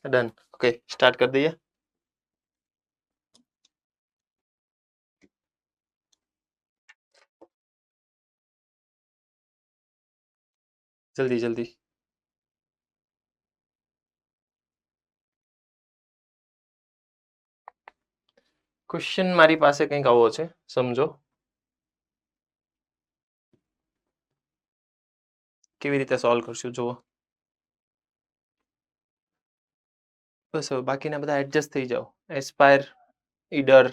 Done. Okay start कर दीजिए। जल्दी जल्दी। क्वेश्चन मारी पासे कंईक आवो छे, समझो। केवी रीते सॉल्व करशुं जुओ। बस હવે બાકીના બધા એડજસ્ટ થઈ જાઓ। Aspire, Idar,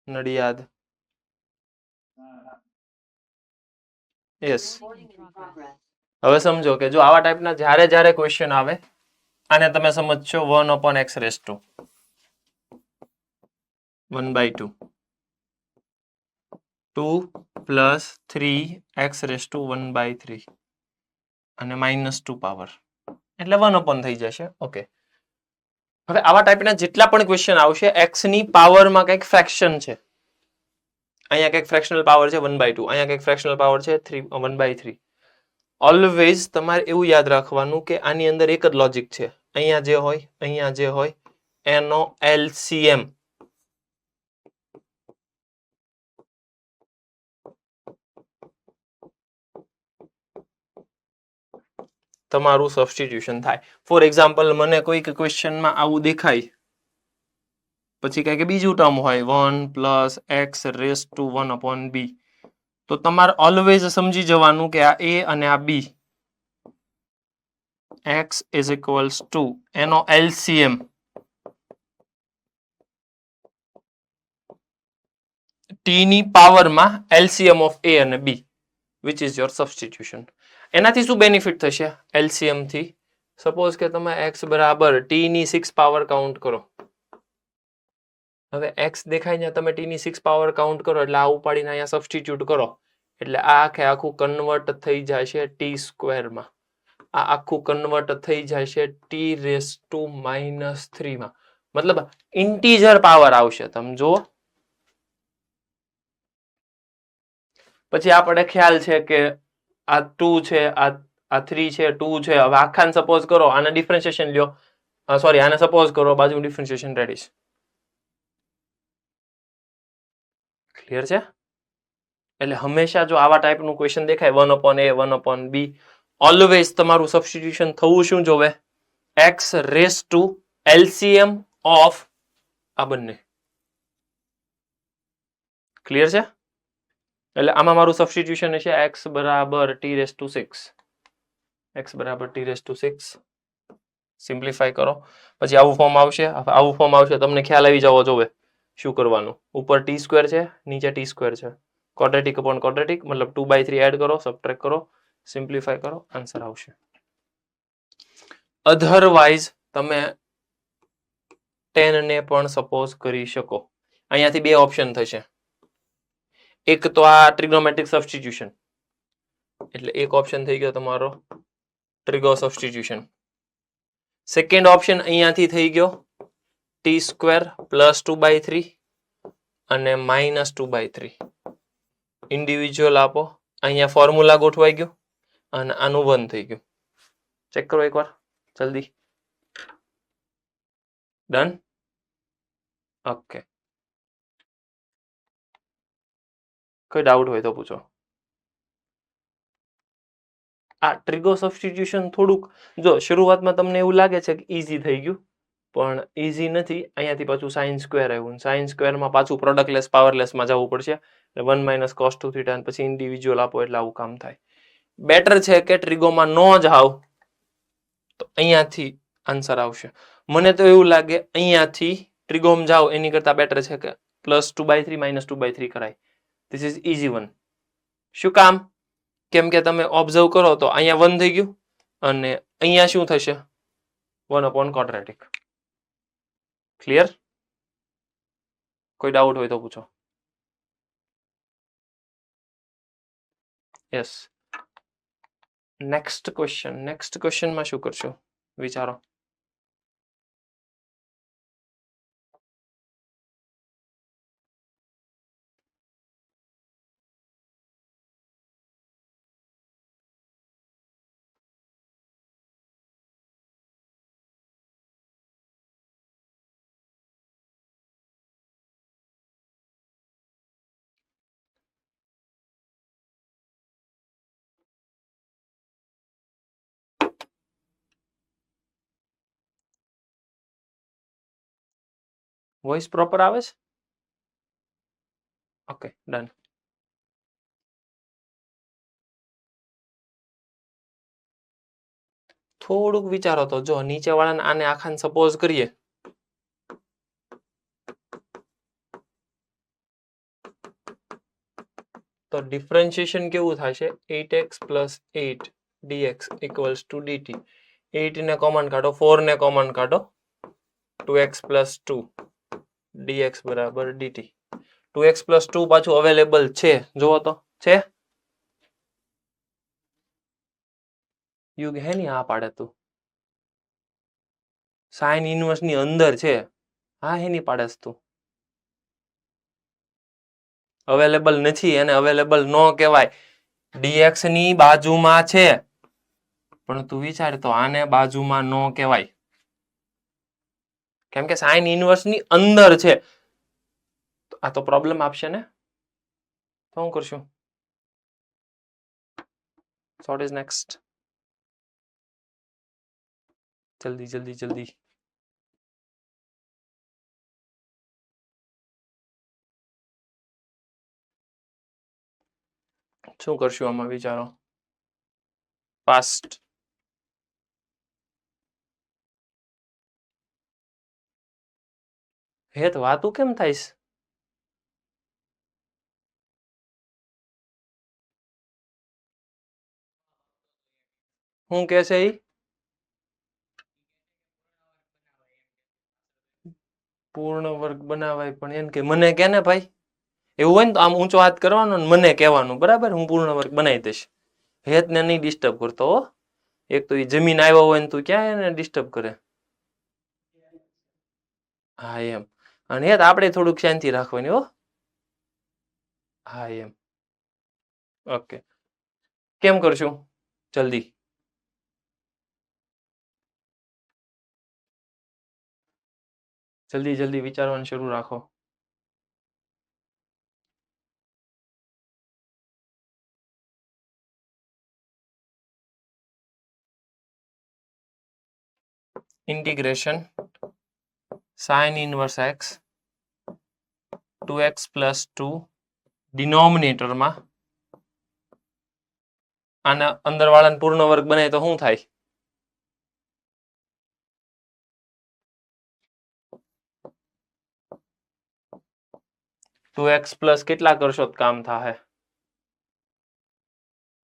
Nadiad, yes. હવે સમજો કે જો આવા ટાઈપના જ્યારે જ્યારે ક્વેશ્ચન આવે આને તમે સમજશો 1/x raise to 1/2 2 + 3x raise to 1/3 અને -2 પાવર એટલે 1 થઈ જશે। ઓકે હવે આવા ટાઈપના જેટલા પણ ક્વેશ્ચન આવશે x ની પાવરમાં કંઈક ફ્રેક્શન છે। અહીંયા કંઈક ફ્રેક્શનલ પાવર છે 1/2, અહીંયા કંઈક ફ્રેક્શનલ પાવર છે 1/3। ઓલવેઝ તમારે એવું યાદ રાખવાનું કે આની અંદર એક જ લોજિક છે। અહીંયા જે હોય એનો LCM તમારું સબસ્ટિટ્યુશન થાય। ફોર એક્ઝામ્પલ મને કોઈક ક્વેશ્ચનમાં આવું દેખાય પછી કંઈક બીજું ટર્મ હોય 1 + x રેસ ટુ 1/b તો તમારે ઓલવેઝ સમજી જવાનું કે આ a અને આ b x = એનો LCM t ની પાવરમાં LCM ઓફ a અને b which is your substitution. એનાથી શું બેનિફિટ થશે LCM થી? સપોઝ કે તમે x બરાબર t ની 6 પાવર કાઉન્ટ કરો। હવે x દેખાય ને તમે t ની 6 પાવર કાઉન્ટ કરો એટલે આ ઉપાડીને અહીંયા સબસ્ટિટ્યુટ કરો એટલે આ આખું કન્વર્ટ થઈ જશે t² માં। આ આખું કન્વર્ટ થઈ જશે t⁻³ માં। મતલબ ઇન્ટીજર પાવર આવશે। તમે જુઓ પછી આપણે ખ્યાલ છે કે આ 2 છે, આ 3 છે, 2 છે। હવે આખાને સપોઝ કરો આને ડિફરન્શિએશન લ્યો, સોરી આને સપોઝ કરો બાજુ ડિફરન્શિએશન રેડી છે। ક્લિયર છે? એટલે હંમેશા જો આવા ટાઈપનું ક્વેશ્ચન દેખાય 1/a 1/b ઓલવેઝ તમારું સબસ્ટિટ્યુશન થવું શું જોવે x raise to LCM of આ બંને। ક્લિયર છે? એટલે આમાં મારું સબસ્ટિટ્યુશન હશે x બરાબર t⁻6 x બરાબર t⁻6 સિમ્પ્લિફાય કરો પછી આવું ફોર્મ આવશે। આવું ફોર્મ આવશે તમને ખ્યાલ આવી જવો જોવે શું કરવાનું। ઉપર t² છે, નીચે t² છે। ક્વોડ્રેટિક અપોન ક્વોડ્રેટિક મતલબ 2/3 એડ કરો, સબટ્રેક્ટ કરો, સિમ્પ્લિફાય કરો, આન્સર આવશે। અધરવાઇઝ તમે 10 ને પણ સપોઝ કરી શકો। અહીંયાથી બે ઓપ્શન થશે। એક તો આ ટ્રિગ્નોમેટ્રિક સબસ્ટિટ્યુશન એટલે એક ઓપ્શન થઈ ગયો તમારો ટ્રિગો સબસ્ટિટ્યુશન। સેકન્ડ ઓપ્શન અહીંયાથી થઈ ગયો t² + 2/3 અને -2/3 ઇન્ડિવિજ્યુઅલ આપો। અહીંયા ફોર્મ્યુલા ગોઠવાઈ ગયું અને આનું 1 થઈ ગયું। ચેક કરો એકવાર જલ્દી। ડન? ઓકે કોઈ ડાઉટ હોય તો પૂછો। આ ટ્રિગો સબસ્ટિટ્યુશન થોડુંક જો શરૂઆતમાં તમને એવું લાગે છે કે ઈઝી થઈ ગયું પણ ઈઝી નથી। અહીંયાથી પાછું sin² આવ્યું, sin² માં પાછું પ્રોડક્ટલેસ પાવરલેસમાં જવું પડશે। 1 - cos 2θ પછી ઇન્ડિવિજ્યુઅલ આપો એટલે આવું કામ થાય। બેટર છે કે ટ્રિગોમાં ન જાવ તો અહીંયાથી આન્સર આવશે। મને તો એવું લાગે અહીંયાથી ટ્રિગોમાં જાવ એની કરતા બેટર છે કે +2/3 -2/3 કરાય। This is easy one. શું કામ? કેમ કે તમે ઓબ્ઝર્વ કરો તો અહીંયા 1 થઈ ગયું અને અહીંયા શું થશે 1/quadratic। ક્લિયર? કોઈ ડાઉટ હોય તો પૂછો। યસ નેક્સ્ટ ક્વેશ્ચનમાં શું કરશો વિચારો। વોઇસ પ્રોપર આવે છે? Okay done. થોડુંક વિચારો તો જો નીચે વાળાને આને આખાને સપોઝ કરીએ તો ડિફરન્શિએશન કેવું થશે 8x + 8 dx = dt. 8 ને કોમન કાઢો, 4 ને કોમન કાઢો, 2x + 2 dx = dt. 2x + 2 પાછું અવેલેબલ છે, જુઓ તો છે. યુગ હે ની આ પાડે તું સાઇન ઇનવર્સ ની અંદર છે, હા હે ની પાડેસ તું અવેલેબલ નથી, એને અવેલેબલ નો કહેવાય. dx ની બાજુમાં છે પણ તું વિચાર તો આને બાજુમાં નો કહેવાય કેમ કે સાઇન ઇનવર્સ ની અંદર છે. આ તો પ્રોબ્લેમ આપશે ને, તો શું કરશું? So what is next? જલ્દી જલ્દી જલ્દી. શું કરશું આમાં વિચારો ફાસ્ટ. હે તો વાતું કેમ થાઈશ? હું કહેશે ઈ? પૂર્ણ વર્ગ બનાવાય પણ એમ કે મને કે ને ભાઈ, એવું હોય ને તો આમ ઊંચો હાથ કરવાનો ને મને કહેવાનું, બરાબર, હું પૂર્ણ વર્ગ બનાવી દઈશ. હેતને નહીં ડિસ્ટર્બ કરતો હો. એક તો એ જમીન આવ્યો હોય ને તું ક્યાં એને ડિસ્ટર્બ કરે? હા એમ. અને હેત આપણે થોડુંક શાંતિ રાખવાની હો. હા એમ. ઓકે. કેમ કરશું જલ્દી? જલ્દી જલ્દી વિચારવાનું શરૂ રાખો. Integration sine inverse x 2x + 2 ડિનોમિનેટરમાં આના અંદર વાળાને પૂર્ણ વર્ગ બનાય તો શું થાય? ટુ એક્સ પ્લસ કેટલા કરશો તો કામ થાય?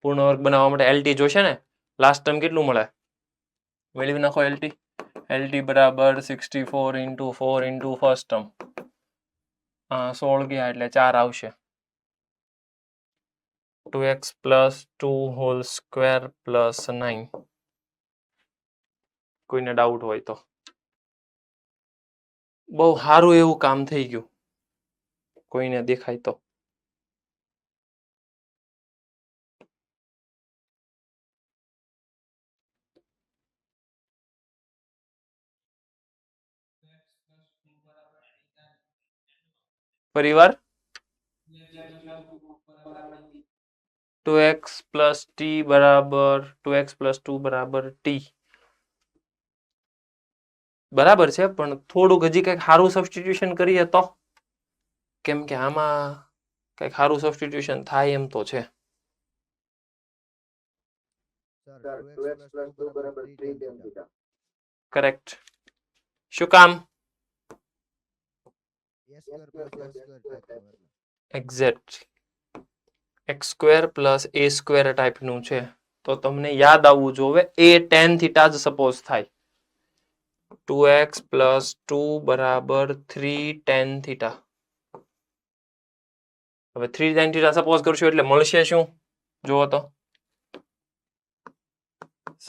પૂર્ણ વર્ગ બનાવવા માટે LT જોશે ને. લાસ્ટ ટાઈમ કેટલું મળે? મેળવી નાખો LT. LT = 64 × 4 × first term. 16 ગયા એટલે 4 આવશે. 2x + 2 2 + 9. કોઈને ડાઉટ હોય તો? બહુ સારું એવું કામ થઈ ગયું. કોઈને દેખાય તો? પરિવાર 2x + t = 2x + 2 = t. બરાબર છે, પણ થોડુંક હજી કંઈક સારું સબસ્ટિટ્યુશન કરીએ તો? કેમ કે આમાં કંઈક સારું સબસ્ટિટ્યુશન થાય એમ તો છે. કરેક્ટ. શું કામ? એક્ઝેક્ટ. x² + a² ટાઈપનું છે તો તમને યાદ આવવું જોઈએ a tan થીટા જ સપોઝ થાય. 2x + 2 = 3 tan theta. હવે 3 tan થીટા સપોઝ કરશું એટલે મળશે શું? જુઓ તો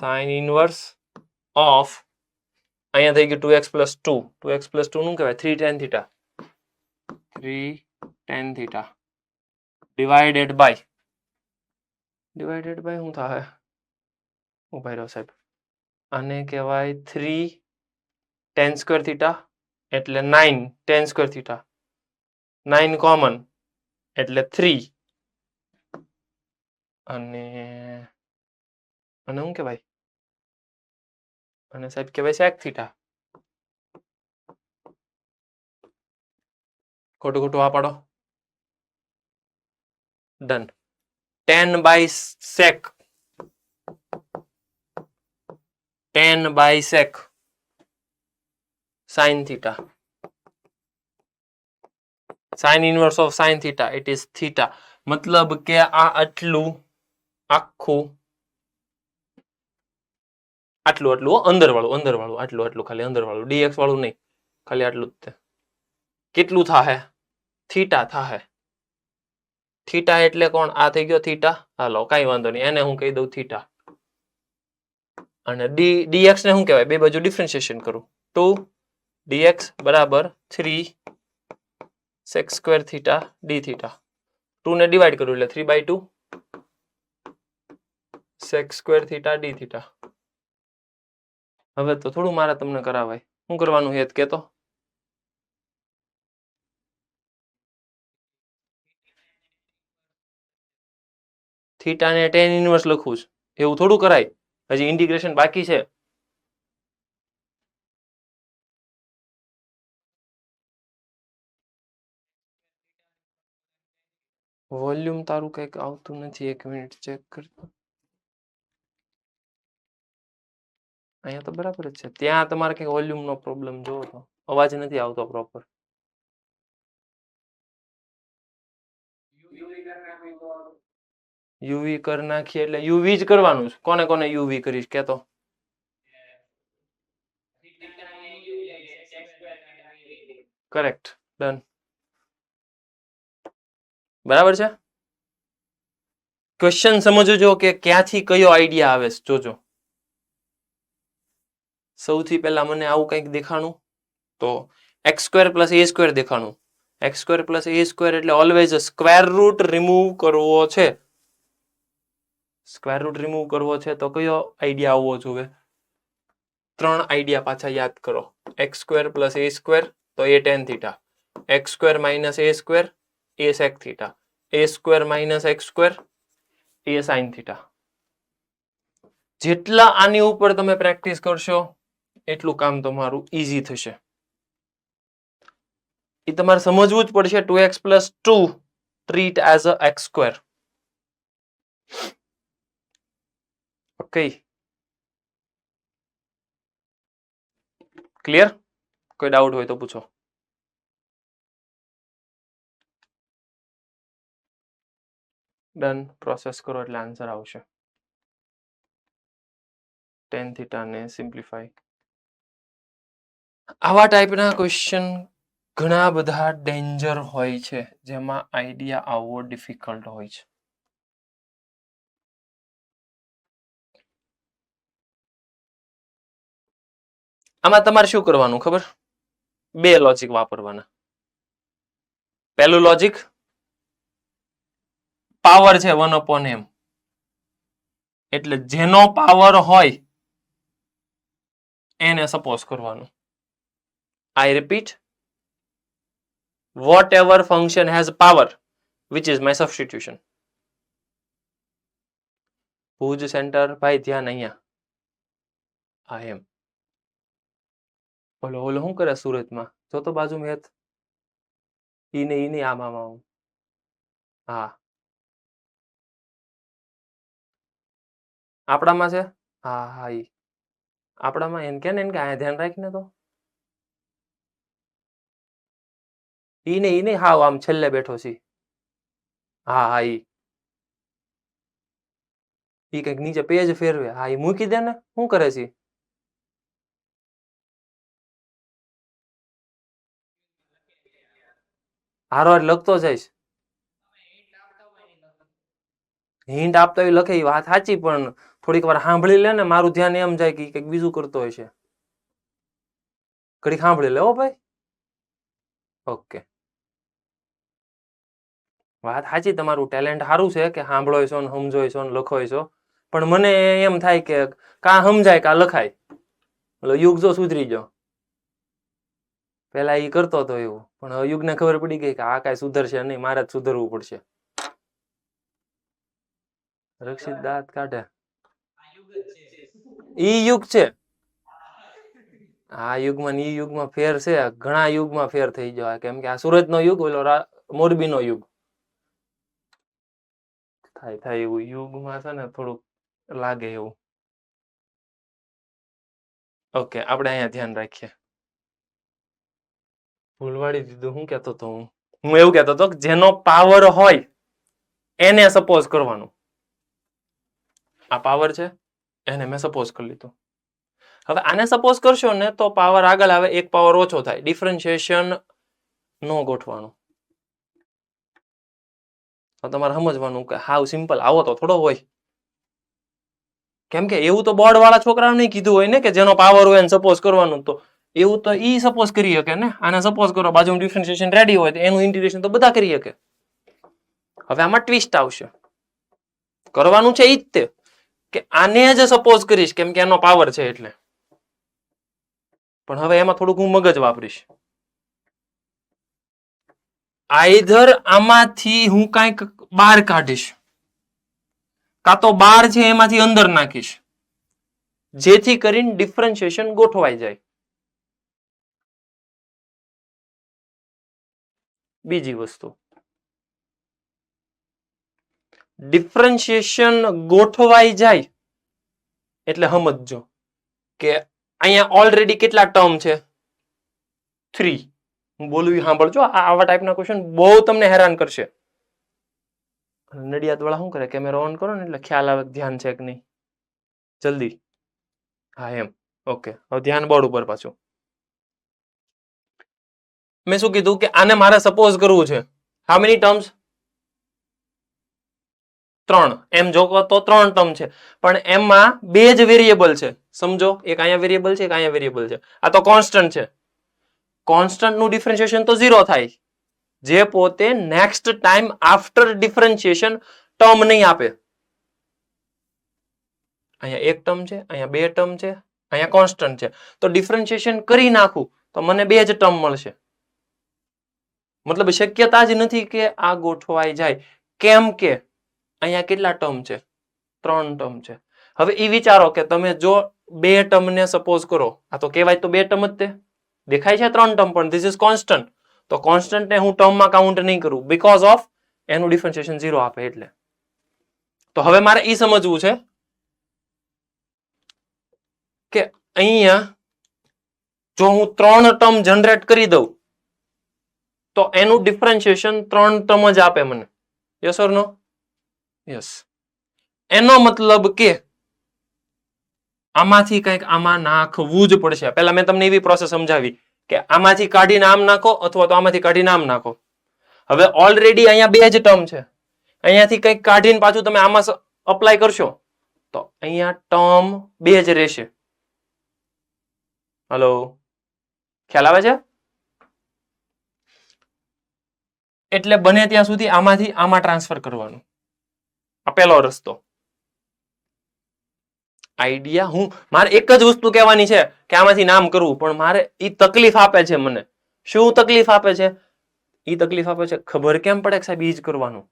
સાઇન ઇનવર્સ ઓફ અહીંયા થઈ ગયું 2x + 2. 2x + 2 નું કહેવાય 3 tan theta. 3 tan theta divided by શું થાય? ઉભા રહ્યો સાહેબ. આને કહેવાય 3 tan² થીટા એટલે 9 tan² થીટા. 9 કોમન એટલે 3 અને શું કહેવાય? અને સાહેબ કહેવાય sec થીટા. ખોટું ખોટું આ પાડો. Done. 10/sec 10/sec sin theta. Sin inverse of sin theta, it is theta. મતલબ કે આ આટલું આખું આટલું અંદરવાળું આટલું ખાલી અંદરવાળું, dx વાળું નહીં, ખાલી આટલું જ. કેટલું થાહે? થીટા થાહે. થીટા એટલે કોણ? આ થઈ ગયો થીટા. હાલો કાંઈ વાંધો નહીં, એને હું કહી દઉં થીટા. અને dx ને શું કહેવાય? બે બાજુ ડિફરન્શિએશન કરું. 2 dx બરાબર 3 sec square theta d theta. 2 ને ડિવાઈડ કરું એટલે 3/2 sec square theta d theta. હવે તો થોડું મારે તમને કરાવાય. શું કરવાનું છે કેતો? થીટા ને tan ઇન્વર્સ લખવું છે, એવું થોડું કરાય. હજી ઇન્ટિગ્રેશન બાકી છે. વોલ્યુમ તારું કંઈક આવતું નથી, એક મિનિટ ચેક કરતો. અહીંયા તો બરાબર જ છે. ત્યાં તમારે કંઈક વોલ્યુમનો પ્રોબ્લેમ જોવો તો અવાજ નથી આવતો પ્રોપર. યુવી કરી નાખીએ એટલે યુવી જ કરવાનું છે. કોને કોને યુવી કરીશ કેતો? કરેક્ટ. ડન. બરાબર છે. ક્વેશ્ચન સમજજો કે ક્યાંથી કયો આઈડિયા આવે છે. જોજો. સૌથી પહેલા મને આવું કંઈક દેખાણું તો x² + a² દેખાણું. x² + a² એટલે ઓલવેઝ સ્ક્વેર રૂટ રિમૂવ કરવો છે. સ્ક્વેર રૂટ રિમૂવ કરવો છે તો કયો આઈડિયા આવવો જોઈએ? 3 આઈડિયા પાછા યાદ કરો. x² + a² તો a tan theta, x² - a² a sec theta, a² - x² a sin theta. જેટલા આની ઉપર તમે પ્રેક્ટિસ કરશો એટલું કામ તમારું ઈઝી થશે. એ તમારે સમજવું જ પડશે. 2x + 2 treat as a x². Okay, clear? કોઈ ડાઉટ હોય તો પૂછો. ડન. પ્રોસેસ કરો એટલે આન્સર આવશે. tan theta ને સિમ્પ્લિફાય. આવા ટાઈપના ક્વેશ્ચન ઘણા બધા ડેન્જર હોય છે, જેમાં આઈડિયા આવવો ડિફિકલ્ટ હોય છે. આમાં તમારે શું કરવાનું ખબર? 2 લોજિક વાપરવાના. પહેલું લોજિક પાવર છે 1/m, એટલે જેનો પાવર હોય એને સપોઝ કરવાનું. I repeat, whatever function has power, which is my substitution. Bhuj centre ભાઈ ધ્યાન અહીંયા. આ એમ ઓલો શું કરે સુરતમાં? જો તો બાજુ મેં ઈ આમ હા આપણામાં છે. હા હા ઈ આપણામાં એને કે આ ધ્યાન રાખીને તો ઈ નહીં હાવ આમ છેલ્લે બેઠો છે. હા હા ઈ કંઈક નીચે પેજ ફેરવે. હા ઈ મૂકી દે ને. શું કરે છે? હારો લખતો જઈશ. હિન્ટ આપતો હોય લખે, વાત સાચી, પણ થોડીક વાર સાંભળી લે ને. મારું ધ્યાન એમ જાય કે કંઈક બીજું કરતો હોય છે. ઘડીક સાંભળી લે. હો ભાઈ. ઓકે, વાત સાચી. તમારું ટેલેન્ટ સારું છે કે સાંભળો છો ને સમજો છો ને લખો છો, પણ મને એમ થાય કે કા સમજાય કા લખાય. યુગ જો સુધરી ગયો. પેલા એ કરતો હતો એવું, પણ યુગને ખબર પડી ગઈ કે આ કાંઈ સુધરશે નહીં, મારે જ સુધરવું પડશે. રક્ષિત દાંત કાઢે. ઈ યુગ છે. આ યુગમાં ઈ યુગમાં ફેર છે, ઘણા યુગમાં ફેર થઈ જાય, કેમ કે આ સુરતનો યુગ, ઓલો મોરબીનો યુગ થાય એવું યુગમાં છે ને થોડુંક લાગે એવું. ઓકે, આપણે અહીંયા ધ્યાન રાખીએ. ભૂલવાડી દીધું. હું કહેતો હતો હું એવું કહેતો હતો કે જેનો પાવર હોય એને સપોઝ કરવાનું. આ પાવર છે, એને મેં સપોઝ કરી લીધું. હવે આને સપોઝ કરશો ને તો પાવર આગળ આવે, એક પાવર ઓછો થાય. ડિફરન્શિએશન નો ગોઠવાનું. તો તમારે સમજવાનું કે હાવ સિમ્પલ આવો તો થોડો હોય. કેમ કે એવું તો બોર્ડ વાળા છોકરાને નહીં કીધું હોય ને કે જેનો પાવર હોય એને સપોઝ કરવાનું. તો એવું તો ઈ સપોઝ કરી શકે ને. આને સપોઝ કરો, બાજુમાં ડિફરન્શિએશન રેડી હોય તો એનું ઇન્ટિગ્રેશન તો બધા કરી શકે. હવે આમાં ટ્વિસ્ટ આવશે. કરવાનું છે ઈ જ તે કે આને જ સપોઝ કરીશ, કેમ કે એનો પાવર છે એટલે. પણ હવે એમાં થોડુંક હું મગજ વાપરીશ. આઈધર આમાંથી હું કાંઈક બહાર કાઢીશ, કાં તો બહાર છે એમાંથી અંદર નાખીશ, જેથી કરીને ડિફરન્શિએશન ગોઠવાઈ જાય. બીજી વસ્તુ, ડિફરન્શિએશન ગોઠવાઈ જાય એટલે સમજજો કે અહીંયા ઓલરેડી કેટલા ટર્મ છે? 3. હું બોલું સાંભળજો, આવા ટાઈપના ક્વેશ્ચન બહુ તમને હેરાન કરશે. નડિયાદ વાળા શું કરે, કેમેરા ઓન કરો ને એટલે ખ્યાલ આવે ધ્યાન છે કે નહીં. જલ્દી. હા એમ. ઓકે, હવે ધ્યાન બોર્ડ ઉપર પાછું. મેં શું કીધું કે આને મારે સપોઝ કરવું છે. How many terms? 3. એમ જો તો 3 ટર્મ છે, પણ એમાં 2 જ વેરિયેબલ છે. સમજો, એક અહીંયા વેરિયેબલ છે, એક અહીંયા વેરિયેબલ છે. આ તો કોન્સ્ટન્ટ છે. કોન્સ્ટન્ટ નું ડિફરન્શિએશન તો 0 થાય, જે પોતે next time after differentiation term નહીં આપે. અહીંયા એક ટર્મ છે, અહીંયા 2 ટર્મ છે, અહીંયા કોન્સ્ટન્ટ છે. તો ડિફરન્શિએશન કરી નાખું તો મને 2 જ ટર્મ મળશે. મતલબ શક્યતા જ નથી કે આ ગોઠવાઈ જાય. કેમ કે અહીંયા કેટલા ટર્મ છે? 3 ટર્મ છે. હવે એ વિચારો કે તમે જો 2 ટર્મને સપોઝ કરો, આ તો કહેવાય તો 2 ટર્મ જ તે દેખાય છે, 3 ટર્મ, પણ ધીસ ઇઝ કોન્સ્ટન્ટ. તો કોન્સ્ટન્ટને હું ટર્મમાં કાઉન્ટ નહીં કરું, બીકોઝ ઓફ એનું ડિફરન્શિએશન 0 આપે એટલે. તો હવે મારે એ સમજવું છે કે અહીંયા જો હું 3 ટર્મ જનરેટ કરી દઉં તો એનું ડિફરન્શિએશન 3 ટર્મ જ આપે મને. Yes or no? યસ. એનો મતલબ કે આમાંથી કંઈક આમાં નાખવું જ પડશે. પહેલા મેં તમને એવી પ્રોસેસ સમજાવી કે આમાંથી કાઢીને આમ નાખો અથવા તો આમાંથી કાઢીને આમ નાખો. હવે ઓલરેડી અહીંયા 2 જ ટર્મ છે, અહીંયાથી કંઈક કાઢીને પાછું તમે આમાં અપ્લાય કરશો તો અહીંયા ટર્મ 2 જ રહેશે. હલો, ખ્યાલ આવે છે? એટલે બને ત્યાં સુધી આમાંથી આમાં ટ્રાન્સફર કરવાનું. આ પહેલો રસ્તો. આઈડિયા હું મારે એક જ વસ્તુ કહેવાની છે કે આમાંથી નામ કરવું, પણ મારે ઈ તકલીફ આપે છે મને. શું તકલીફ આપે છે? ઈ તકલીફ આપે છે ખબર કેમ પડે કે સાહેબ ઈ જ કરવાનું.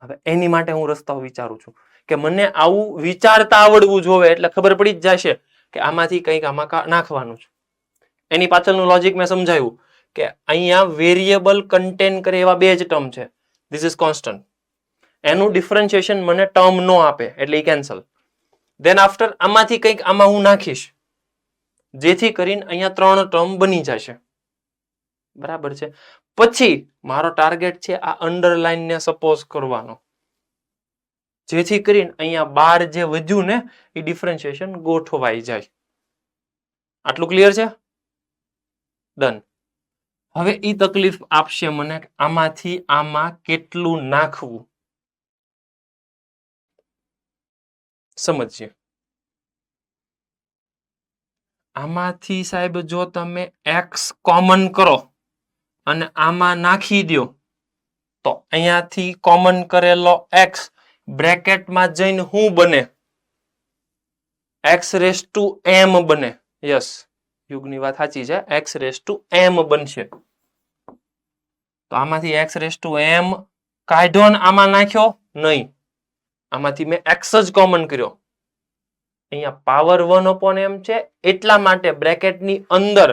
હવે એની માટે હું રસ્તાઓ વિચારું છું કે મને આવું વિચારતા આવડવું જોવે, એટલે ખબર પડી જ જશે કે આમાંથી કંઈક આમાં નાખવાનું છે. એની પાછળનું લોજિક મેં સમજાવ્યું કે અહીંયા વેરિયેબલ કન્ટેન કરે એવા 2 જ ટર્મ છે. This is constant. એનું ડિફરન્શિએશન મને ટર્મ નો આપે એટલે ઈ કેન્સલ. દેન આફ્ટર આમાંથી કંઈક આમાં હું નાખીશ, જેથી કરીને અહીંયા 3 ટર્મ બની જશે. બરાબર છે. પછી મારો ટાર્ગેટ છે આ અંડરલાઈન ને સપોઝ કરવાનો, જેથી કરીને અહીંયા 12 જે વધ્યું ને એ ડિફરન્શિએશન ગોઠવાઈ જાય. આટલું ક્લિયર છે? ડન. હવે ઈ તકલીફ આપશે મને આમાંથી આમાં કેટલું નાખવું. સમજીએ. આમાંથી સાહેબ જો તમે x કોમન કરો અને આમાં નાખી દો તો અહીંયાથી કોમન કરેલો x બ્રેકેટમાં જઈને શું બને? x⁻m બને. યસ, યુગની વાત સાચી છે, x⁻m બનશે. તો આમાંથી x⁻m કાઢ્યો ને આમાં નાખ્યો નહીં, આમાંથી મેં x જ કોમન કર્યો. અહીંયા પાવર 1/m છે એટલા માટે બ્રેકેટની અંદર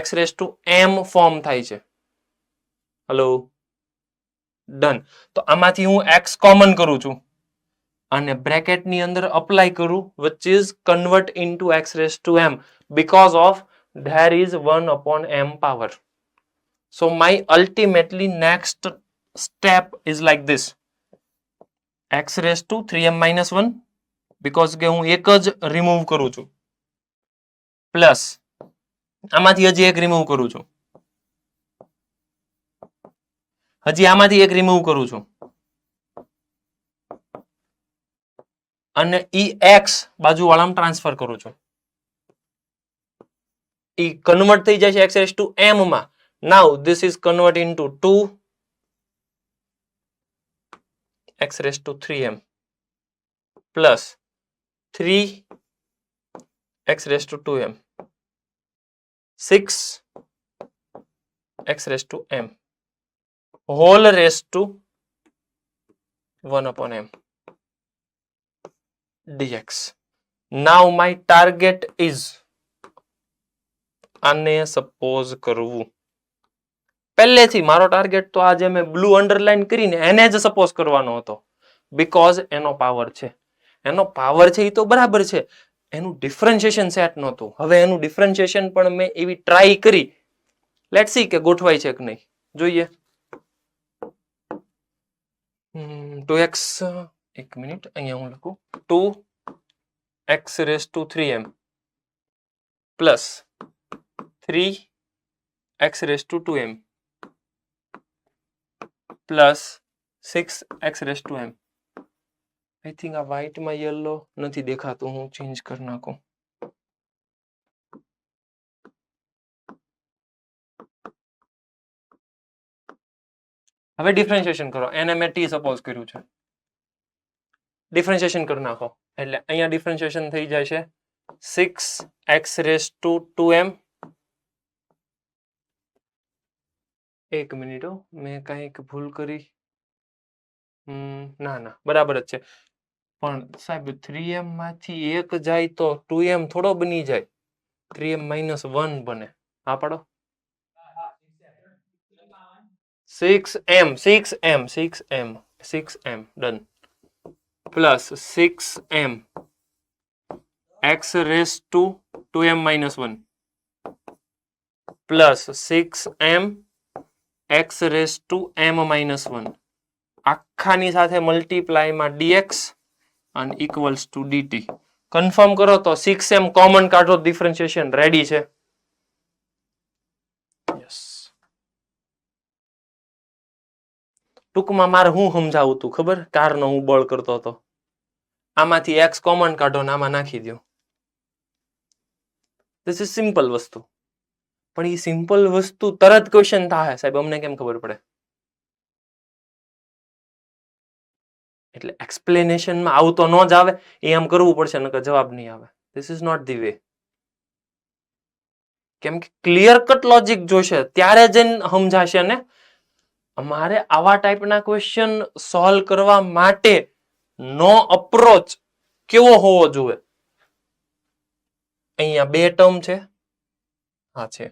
x raise to m form થાય છે. Hello, done. તો આમાંથી હું x કોમન કરું છું અને બ્રેકેટની અંદર અપ્લાય કરું which is convert into x raised to m because of there is 1/m power. So my ultimately next step is like this. x raised to 3m minus 1 because કે હું એક જ remove કરું છું પ્લસ આમાંથી હજી એક રિમૂવ કરું છું, હજી આમાંથી એક રિમૂવ કરું છું અને ઈ x બાજુવાળામાં ટ્રાન્સફર કરું છું. ઈ કન્વર્ટ થઈ જાય છે x raised to m માં. Now this is convert into 2 x raised to 3m plus 3 x raised to 2m 6 x raised to m whole raised to 1/m dx. Now my target is આને suppose કરવું. પહેલેથી મારો target તો આજે મેં blue underline કરીને એને જ સપોઝ કરવાનો હતો બીકોઝ એનો પાવર છે. એનો પાવર છે એ તો બરાબર છે, એનું ડિફરન્શિએશન સેટ નહોતું. હવે એનું ડિફરન્શિએશન પણ મેં એવી ટ્રાય કરી. લેટ્સ સી કે ગોઠવાય છે કે નહીં, જોઈએ. 2x, એક મિનિટ, અહીંયા હું લખું 2x raised to 3m plus 3x raised to 2m plus 6x raised to m. I think આ વ્હાઇટમાં યલો નથી દેખાતું, હું ચેન્જ કરી નાખું. હવે ડિફરન્શિએશન કરો. એને મેં t સપોઝ કર્યું છે. ડિફરન્શિએશન કરી નાખો એટલે અહીંયા ડિફરન્શિએશન થઈ જાય છે 6x raised to 2m. એક મિનિટ, મેં કંઈક ભૂલ કરી. ના ના, બરાબર જ છે. પણ સાહેબ 3m માંથી એક જાય તો 2m થોડો બની જાય, 3m minus 1 બને. હા પાડો. 6m done plus 6m x raised to 2m minus 1 plus 6m x raised to m minus 1 આખાની સાથે મલ્ટીપ્લાયમાં dx અને ઇક્વલ્સ ટુ dt. કન્ફર્મ કરો તો 6m કોમન કાઢો, ડિફરન્શિએશન રેડી છે. યસ. ટૂંકમાં મારે હું સમજાવું તું ખબર, કારનો હું બળ કરતો હતો. આમાંથી x કોમન કાઢો ને આમાં નાખી દો. ધીસ ઇઝ સિમ્પલ વસ્તુ. પણ એ સિમ્પલ વસ્તુ તરત ક્વેશ્ચન થાય સાહેબ, અમને કેમ ખબર પડે? એટલે એક્સપ્લેનેશનમાં આવું તો ન જ આવે, એ આમ કરવું પડશે નકર જવાબ નહીં આવે. This is not the way. કેમ કે ક્લિયર કટ લોજિક જોશે ત્યારે જ સમજાશે ને. અમારે આવા ટાઈપના ક્વેશ્ચન સોલ્વ કરવા માટે નો અપ્રોચ કેવો હોવો જોઈએ? અહીંયા બે ટર્મ છે, હા છે.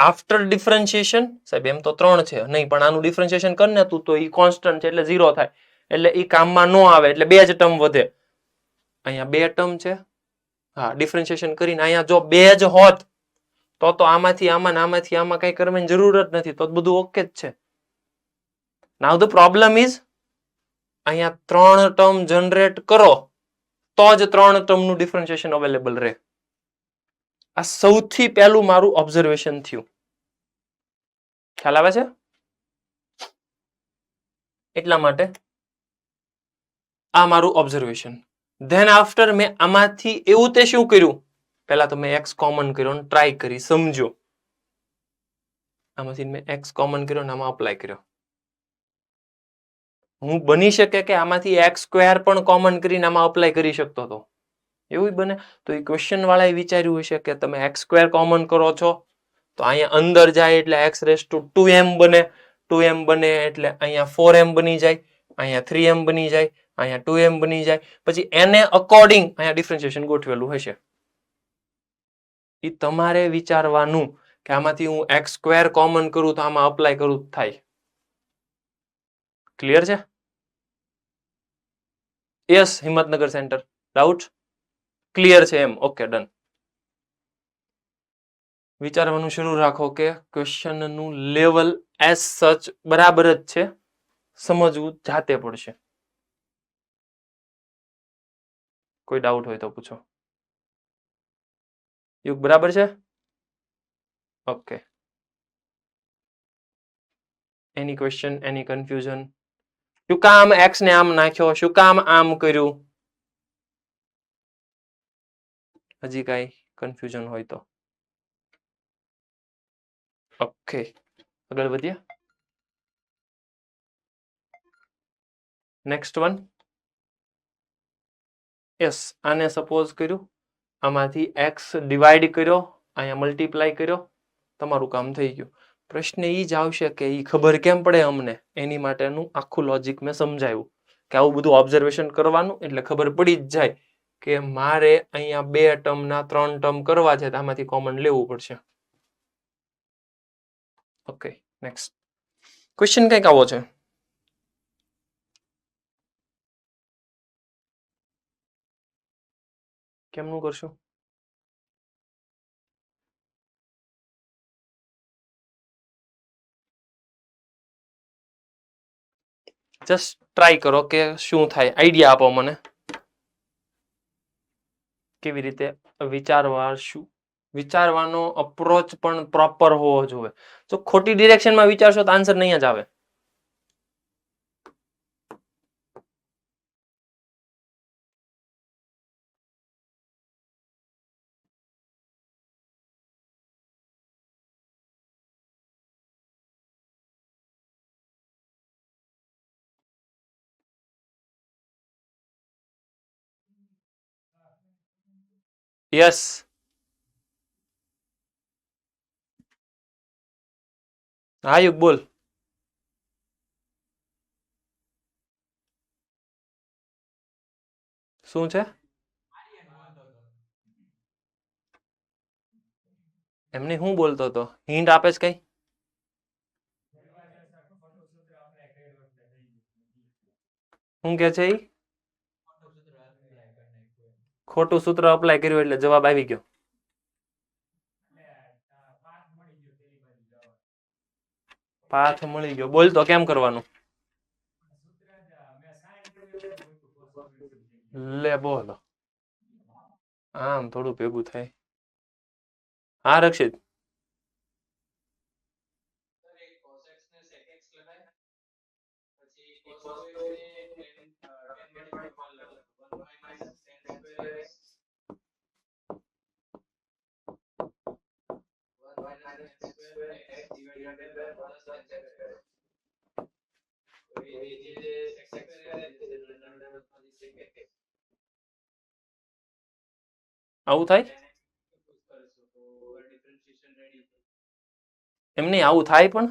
આફ્ટર ડિફરન્શિએશન સાહેબ એમ તો 3 છે નહીં, પણ આનું ડિફરન્શિએશન કર ને તું તો એ કોન્સ્ટન્ટ છે એટલે 0 થાય, એટલે એ કામમાં ન આવે, એટલે બે જ ટર્મ વધે. અહીંયા બે ટર્મ છે, હા. ડિફરન્શિએશન કરીને અહીંયા જો બે જ હોત તો આમાંથી આમાં આમાંથી આમાં કઈ કરવાની જરૂર જ નથી, તો બધું ઓકે જ છે. નાઉ ધ પ્રોબ્લેમ ઇઝ અહીંયા 3 ટર્મ જનરેટ કરો તો જ 3 ટર્મનું ડિફરન્શિએશન અવેલેબલ રહે. આ સૌથી પહેલું મારું ઓબ્ઝર્વેશન થયું. ખ્યાલ આવે છે? એટલા માટે આ મારું ઓબ્ઝર્વેશન. ધેન આફ્ટર મેં આમાંથી એવું તે શું કર્યું, પહેલા તો મેં x કોમન કર્યો, ટ્રાય કરી, સમજો. આમાંથી મેં x કોમન કર્યો ને આમાં અપ્લાય કર્યો. હું બની શકે કે આમાંથી x સ્ક્વેર પણ કોમન કરીને આમાં અપ્લાય કરી શકતો હતો, એવું બને. તો એ ક્વેશ્ચન વાળાએ વિચાર્યું હશે કે તમે x સ્ક્વેર કોમન કરો છો તો અહીંયા અંદર જાય એટલે x રેઝ ટુ 2m બને, 2m બને એટલે અહીંયા 4m બની જાય, અહીંયા 3m બની જાય, અહીંયા 2m બની જાય. પછી એને અકોર્ડિંગ અહીંયા ડિફરન્શિએશન ગોઠવેલું હશે. એ તમારે વિચારવાનું કે આમાંથી હું x સ્ક્વેર કોમન કરું તો આમાં અપ્લાય કરું થાય. ક્લિયર છે? Yes, Himmatnagar centre. Doubt? Clear છે એમ? Okay, done. વિચારવાનું શરૂ રાખો કે ક્વેશ્ચનનું લેવલ એઝ સચ બરાબર જ છે, સમજવું જાતે પડશે. કોઈ ડાઉટ હોય તો પૂછો. યુગ બરાબર છે? ઓકે. એની ક્વેશ્ચન, એની કન્ફ્યુઝન? શું કામ એક્સ ને આમ નાખ્યો, શું કામ આમ કર્યું? હજી કઈ કન્ફ્યુઝન હોય તો? ઓકે, આગળ વધીએ. Next one. યસ, આને સપોઝ કર્યું, આમાંથી એક્સ ડિવાઈડ કર્યો, અહીંયા મલ્ટીપ્લાય કર્યો, તમારું કામ થઈ ગયું. પ્રશ્ન એ જ આવશે કે એ ખબર કેમ પડે અમને, એની માટેનું આખું લોજિક મેં સમજાવ્યું કે આવું બધું ઓબ્ઝર્વેશન કરવાનું એટલે ખબર પડી જ જાય કે મારે અહીંયા 2 ટર્મના 3 ટર્મ કરવા છે તો આમાંથી કોમન લેવું પડશે. ઓકે, નેક્સ્ટ ક્વેશ્ચન કંઈક આવો છે. કેમનું કરશું? જસ્ટ ટ્રાય કરો કે શું થાય, આઈડિયા આપો મને કેવી રીતે વિચારવાનો અપ્રોચ પણ પ્રોપર હોવો જોઈએ. જો ખોટી ડિરેક્શનમાં વિચારશો તો આન્સર નહીં જ આવે. યસ, હા યુગ બોલ. શું છે? એમને હું બોલતો હતો? હિન્ટ આપે છે કઈ? શું કે છે? ખોટું સૂત્ર અપ્લાય કર્યું એટલે જવાબ આવી ગયો. પાથ મળી ગયો. બોલ તો કેમ કરવાનું? લે બોલો, આમ થોડું ભેગું થાય. હા રક્ષિત, આવું થાય? એમ નહીં, આવું થાય પણ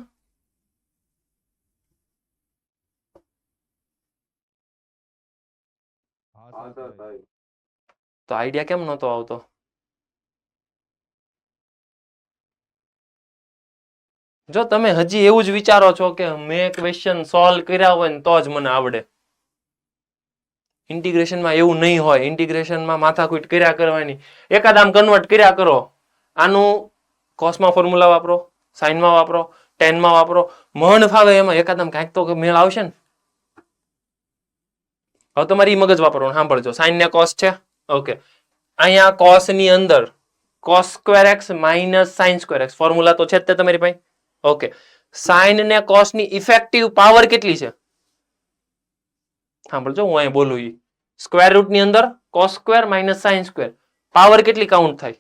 તો આઈડિયા કેમ નતો આવતો? જો તમે હજી એવું જ વિચારો છો કે મેં ક્વેશ્ચન સોલ્વ કર્યા હોય ને તો જ મને આવડે. ઇન્ટિગ્રેશનમાં એવું નહીં હોય. ઇન્ટિગ્રેશનમાં માથાકૂટ કર્યા કરવાની. એકાદ આમ કન્વર્ટ કર્યા કરો. આનું કોસમાં ફોર્મ્યુલા વાપરો, સાઇનમાં વાપરો, ટેનમાં વાપરો, મન ફાવે એમાં એકાદ આમ કાંઈક તો મેળ આવશે ને. હવે તમારી મગજ વાપરવાનું. સાંભળજો, સાઇન ને કોસ છે. ઓકે, અહીંયા કોસ ની અંદર cos square x minus sine square x formula તો છે જ તે તમારી પાસે. ઓકે, સાઇન ને કોસ ની ઇફેક્ટિવ પાવર કેટલી છે? સાંભળજો, હું અહીંયા બોલું. સ્ક્વેર રૂટ ની અંદર cos square minus sine square power કેટલી કાઉન્ટ થાય?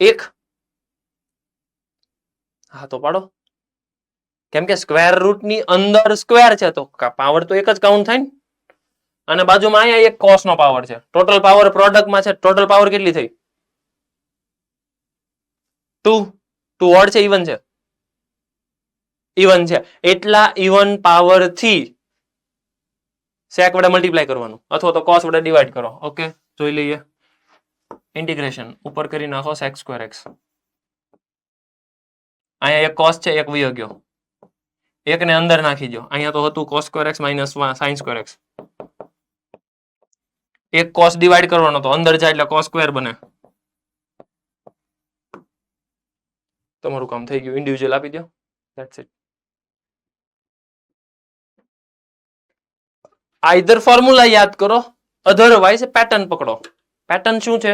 1. હા તો પાડો. કેમ કે સ્ક્વેર રૂટ ની અંદર સ્ક્વેર છે તો પાવર તો 1 જ કાઉન્ટ થાય ને. અને બાજુમાં અહીંયા એક કોસ નો પાવર છે. ટોટલ પાવર પ્રોડક્ટમાં છે. ટોટલ પાવર કેટલી થઈ? 2. 2 ઓડ છે ઇવન છે? ઇવન છે. એટલા ઇવન પાવર થી સેક વડે મલ્ટીપ્લાય કરવાનું અથવા તો કોસ વડે ડિવાઈડ કરો. ઓકે, જોઈ લઈએ. ઇન્ટિગ્રેશન ઉપર કરી નાખો sec સ્ક્વેર એક્સ. અહીંયા એક કોસ છે, એક વયો ગયો, એકને અંદર નાખી દો. અહીંયા તો હતું cos square x minus sin square x. એક કોસ ડિવાઈડ કરવાનો તો અંદર જાય એટલે cos સ્ક્વેર બને. તમારું કામ થઈ ગયું. ઇન્ડિવિજ્યુઅલ આપી દો. That's it. આઈધર ફોર્મ્યુલા યાદ કરો, અધરવાઇઝ પેટર્ન પકડો. પેટર્ન શું છે?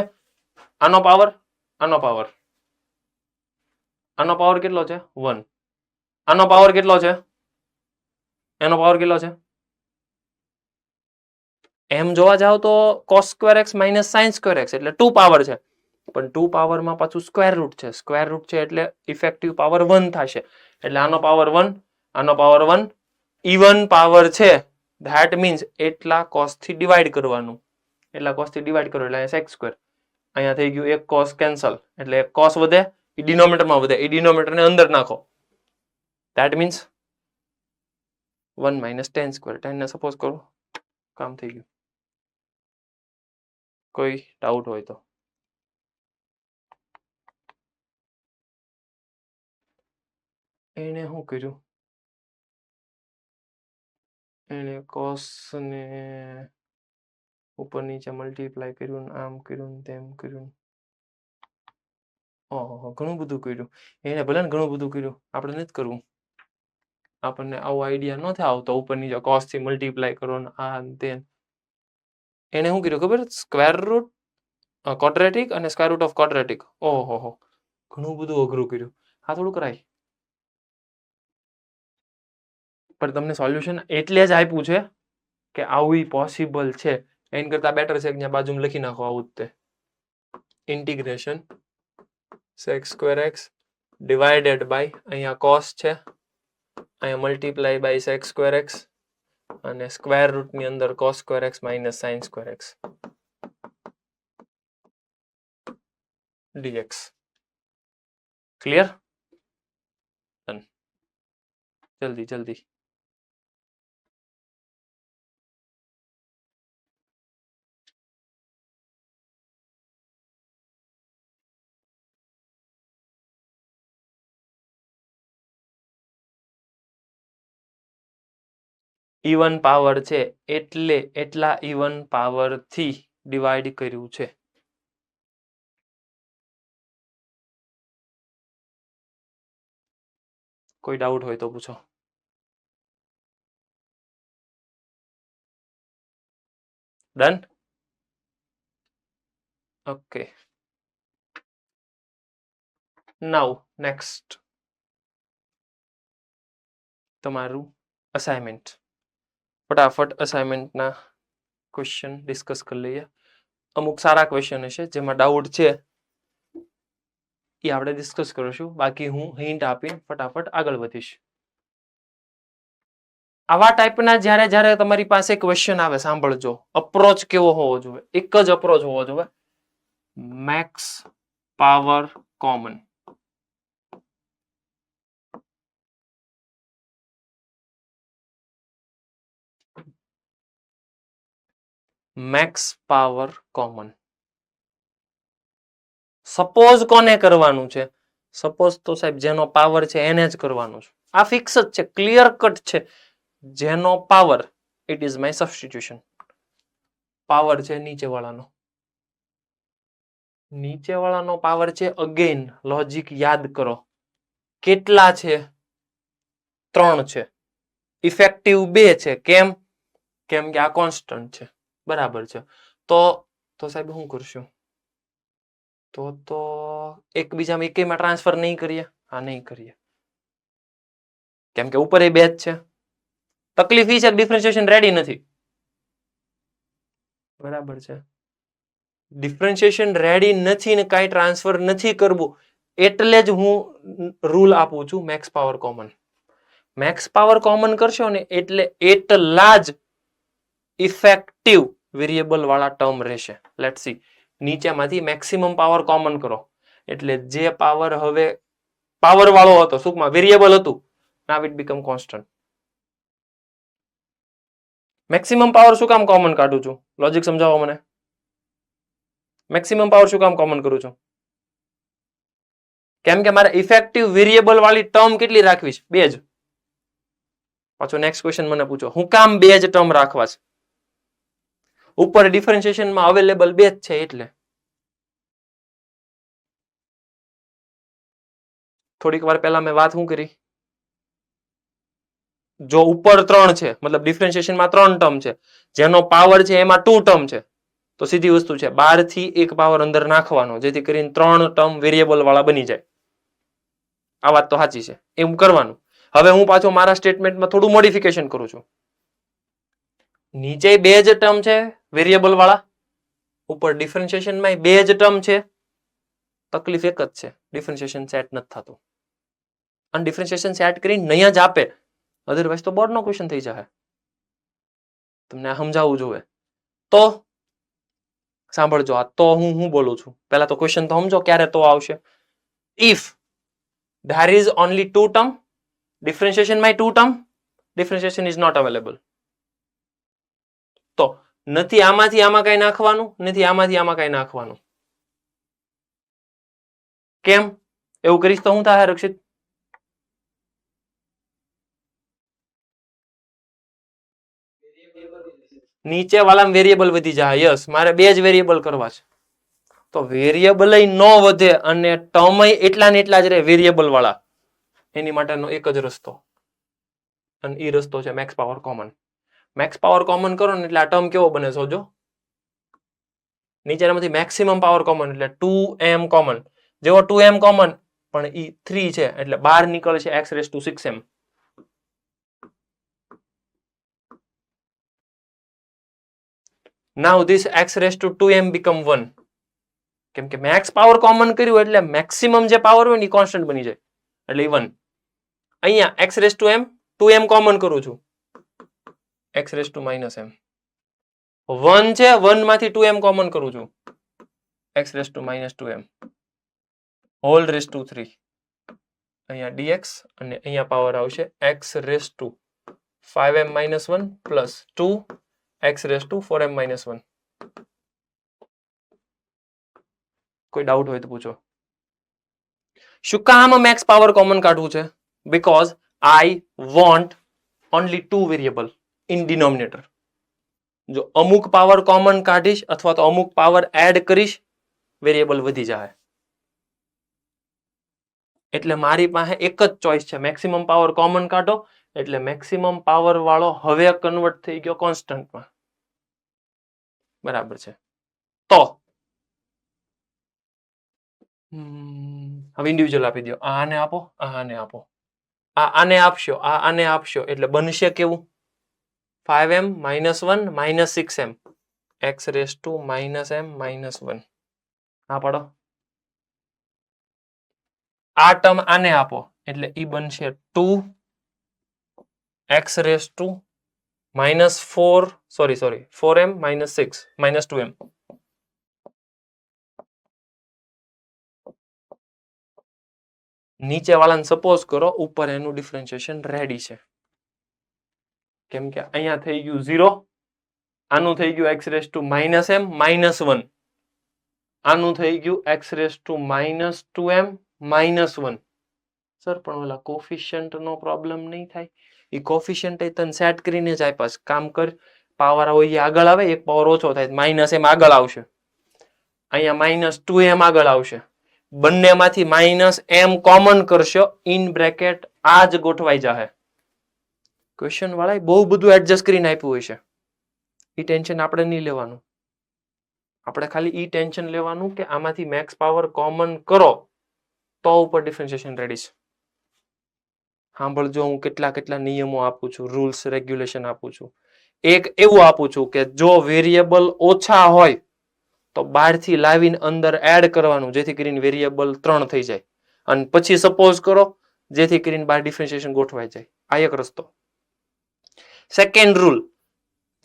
આનો પાવર, આનો પાવર, આનો પાવર કેટલો છે? 1. આનો પાવર કેટલો છે? એનો પાવર કેટલો છે? એમ જોવા જાવ તો cos square x minus sin square x એટલે 2 પાવર છે, પણ 2 પાવરમાં પાછું સ્ક્વેર રૂટ છે. સ્ક્વેર રૂટ છે એટલે ઇફેક્ટિવ પાવર 1 થશે. એટલે આનો પાવર 1, આનો પાવર 1, ઇવન પાવર છે. ધેટ મીન્સ એટલા કોસ થી ડિવાઈડ કરવાનું. એટલા કોસ થી ડિવાઈડ કરો એટલે sec સ્ક્વેર. અહીંયા થઈ ગયું એક કોસ કેન્સલ એટલે એક કોસ વધે, એ ડિનોમિનેટરમાં વધે, એ ડિનોમિનેટરને અંદર નાખો. That means 1 minus tan square. 10 ને સપોઝ કરો, કામ થઈ ગયું. કોઈ ડાઉટ હોય તો એને શું કર્યું? એને કોસ ને ઉપર નીચે મલ્ટીપ્લાય કર્યું, આમ કર્યું, તેમ કર્યું. ઓહો, ઘણું બધું કર્યું. એને ભલે ને ઘણું બધું કર્યું, આપણે નથી કરવું. આપણને આવો આઈડિયા નથી આવતો. ઉપર નીચે કોસ થી મલ્ટીપ્લાય કરો ને આ તે. એને શું કર્યું ખબર? સ્ક્વેર રૂટ ક્વોડ્રેટિક અને સ્ક્વેર રૂટ ઓફ ક્વોડ્રેટિક. ઓહો, ઘણું બધું અઘરું કર્યું. આ થોડું કરાય, પણ તમને સોલ્યુશન એટલે જ આપ્યું છે કે આવું પોસિબલ છે. એના કરતા બેટર છે કે બાજુમાં લખી નાખો આવું જ તે. Integration sec square x divided by, અહીંયા કોસ છે, અહીંયા multiply by sec square x અને સ્ક્વેર રૂટ ની અંદર cos square x minus sin square x dx. Clear? જલ્દી જલ્દી. ઇવન પાવર છે એટલે એટલા ઇવન પાવર થી ડિવાઈડ કર્યું છે. કોઈ ડાઉટ હોય તો પૂછો. ડન? ઓકે, નાઉ નેક્સ્ટ તમારું અસાઇનમેન્ટ. ફટાફટ અસાઇનમેન્ટના ક્વેશ્ચન ડિસ્કસ કરી લઈએ. અમુક સારા ક્વેશ્ચન હશે, જેમાં ડાઉટ છે એ આપણે ડિસ્કસ કરીશું. બાકી હું હિન્ટ આપીને ફટાફટ આગળ વધીશ. આવા ટાઈપના જ્યારે જ્યારે તમારી પાસે ક્વેશ્ચન આવે, સાંભળજો. અપ્રોચ કેવો હોવો જોઈએ? એક જ અપ્રોચ હોવો જોઈએ. Max power common. Max power common. Suppose કોને કરવાનું છે? સપોઝ તો સાહેબ જેનો પાવર છે એને જ કરવાનું છે. આ ફિક્સ જ છે, ક્લિયર કટ છે. જેનો power, it is my substitution. Power છે નીચેવાળાનો. નીચેવાળાનો પાવર છે. અગેન લોજિક યાદ કરો. કેટલા છે? 3 છે. ઇફેક્ટિવ 2 છે. કેમ? કેમ કે આ કોન્સ્ટન્ટ છે. બરાબર છે. તો સાહેબ શું કરશું? તો એકબીજામાં એકેયમાં ટ્રાન્સફર નહીં કરીએ. હા, નહીં કરીએ, કેમ કે ઉપર એ 2 જ છે. તકલીફ એ છે કે ડિફરન્શિએશન રેડી નથી. બરાબર છે. ડિફરન્શિએશન રેડી નથી ને કાંઈ ટ્રાન્સફર નથી કરવું, એટલે જ હું રૂલ આપું છું max power common. Max power common કરશો ને એટલે એટલા જ ઇફેક્ટિવ વેરિયેબલ વાળા ટર્મ રહેશે. Let's see. નીચેમાંથી મેક્સિમમ પાવર કોમન કરો એટલે જે પાવર હવે પાવર વાળો હતો, ટૂંકમાં વેરિયેબલ હતું, now it become constant. Maximum power શું કામ કોમન કાઢું છું? લોજિક સમજાવો મને. મેક્સિમમ પાવર શું કામ કોમન કરું છું? કેમ કે મારે ઇફેક્ટિવ વેરિયેબલ વાળી ટર્મ કેટલી રાખવી છે? 2 જ. પાછો નેક્સ્ટ ક્વેશ્ચન મને પૂછો, હું કામ 2 જ ટર્મ રાખવા છે? ઉપર ડિફરન્શિએશનમાં અવેલેબલ 2 જ છે એટલે. થોડીક વાર પહેલા મેં વાત શું કરી? જો ઉપર 3 છે મતલબ ડિફરન્શિએશનમાં 3 ટર્મ છે, જેનો પાવર છે એમાં 2 ટર્મ છે, તો સીધી વસ્તુ છે 12 થી 1 પાવર અંદર નાખવાનો, જેથી કરીને 3 ટર્મ વેરિયેબલ વાળા બની જાય. આ વાત તો સાચી છે, એમ કરવાનું. હવે હું પાછો મારા સ્ટેટમેન્ટમાં થોડું મોડિફિકેશન કરું છું. નીચે 2 જ ટર્મ છે વેરિયેબલ વાળા, ઉપર ડિફરન્શિએશનમાં 2 જ ટર્મ છે. તકલીફ એક જ છે, ડિફરન્શિએશન સેટ નથી થતું. અને ડિફરન્શિએશન સેટ કરીને નહીં જ આપે, અધરવાઇઝ તો બોર્ડનો ક્વેશ્ચન થઈ જશે. તમને સમજાવવું જોઈએ. તો સાંભળજો, આ તો હું બોલું છું. પહેલા તો ક્વેશ્ચન તો સમજો ક્યારે તો આવશે. If there is only 2 term, differentiation માં 2 term, differentiation is not available. તો નથી આમાંથી આમાં કઈ નાખવાનું, નથી આમાંથી આમાં કઈ નાખવાનું. કેમ? એવું કરીશ તો હું થાય રક્ષિત? નીચે વાળા વેરિયેબલ વધી જાય. યસ, મારે 2 જ વેરિયેબલ કરવા છે. તો વેરિયેબલ ન વધે અને ટર્મ એટલા ને એટલા જ રહે વેરિયેબલ વાળા, એની માટેનો એક જ રસ્તો, અને એ રસ્તો છે max power common. Max power common કરો ને એટલે આ ટર્મ કેવો બને સોજો? નીચેનામાંથી મેક્સિમમ પાવર કોમન એટલે 2m કોમન. જેવો 2m કોમન પણ ઈ 3 છે એટલે બહાર નીકળશે x⁻⁶m. Now this x⁻²m become 1. કેમ કે મેક્સ પાવર કોમન કર્યું એટલે મેક્સિમમ જે પાવર હોય ને એ કોન્સ્ટન્ટ બની જાય એટલે 1. અહીંયા x⁻m 2m કોમન કરું છું, x⁻⁻m. 1 છે, 1 માંથી 2m કોમન કરું છું, x⁻⁻2m હોલ રેસ ટુ 3. અહીંયા dx અને અહીંયા પાવર આવશે x⁻5m-1 પ્લસ 2 x⁻4m-1. કોઈ ડાઉટ હોય તો પૂછો. શું કામ મેક્સ પાવર કોમન કાઢવું છે? Because I want only 2 variable in denominator. જો અમુક પાવર કોમન કાઢીશ અથવા તો અમુક પાવર એડ કરીશ, વેરિયેબલ વધી જાય. એટલે મારી પાસે એક જ ચોઈસ છે, મેક્સિમમ પાવર કોમન કાઢો એટલે મેક્સિમમ પાવર વાળો હવે કન્વર્ટ થઈ ગયો કોન્સ્ટન્ટમાં. બરાબર છે. તો હવે ઇન્ડિવિજ્યુઅલ આપી દો. આને આપો, આને આપો, આને આપશો, આને આપશો એટલે બનશે કેવું? 5m-1 -6m x⁻⁻m-1. હા પાડો. આ ટર્મ આને આપો એટલે ઈ બનશે 2 x⁻⁻4m-6 -2m. નીચે વાળાને સપોઝ કરો ઉપર એનું ડિફરન્શિએશન રેડી છે. કેમ કે અહીંયા થઈ ગયું 0, આનું થઈ ગયું x⁻m-1, આનું થઈ ગયું x⁻²m-1. સર પણ ઓલા કોફિશિયન્ટ નો પ્રોબ્લેમ નહીં થાય? એ કોફિશિયન્ટ તને સેટ કરીને જ આપ્યા છે. કામ કર, પાવર હોય એ આગળ આવે, એક પાવર ઓછો થાય -m આગળ આવશે, અહીંયા -2m આગળ આવશે. બંનેમાંથી -m કોમન કરશો, ઇન બ્રેકેટ આ જ ગોઠવાઈ જાહે. ક્વેશ્ચન વાળા બહુ બધું એડજસ્ટ કરીને આપ્યું હોય છે, એ ટેન્શન આપણે નહીં લેવાનું. આપણે ખાલી ઈ ટેન્શન લેવાનું કે આમાંથી મેક્સ પાવર કોમન કરો તો ઉપર ડિફરન્શિએશન રેડી છે. સાંભળજો, હું કેટલા નિયમો આપું છું, રૂલ્સ રેગ્યુલેશન આપું છું. એક એવું આપું છું કે જો વેરિયેબલ ઓછા હોય તો બહારથી લાવીને અંદર એડ કરવાનું, જેથી કરીને વેરિયેબલ 3 થઈ જાય, અને પછી સપોઝ કરો જેથી કરીને બહાર ડિફરન્શિએશન ગોઠવાઈ જાય. આ એક રસ્તો. સેકન્ડ રૂલ,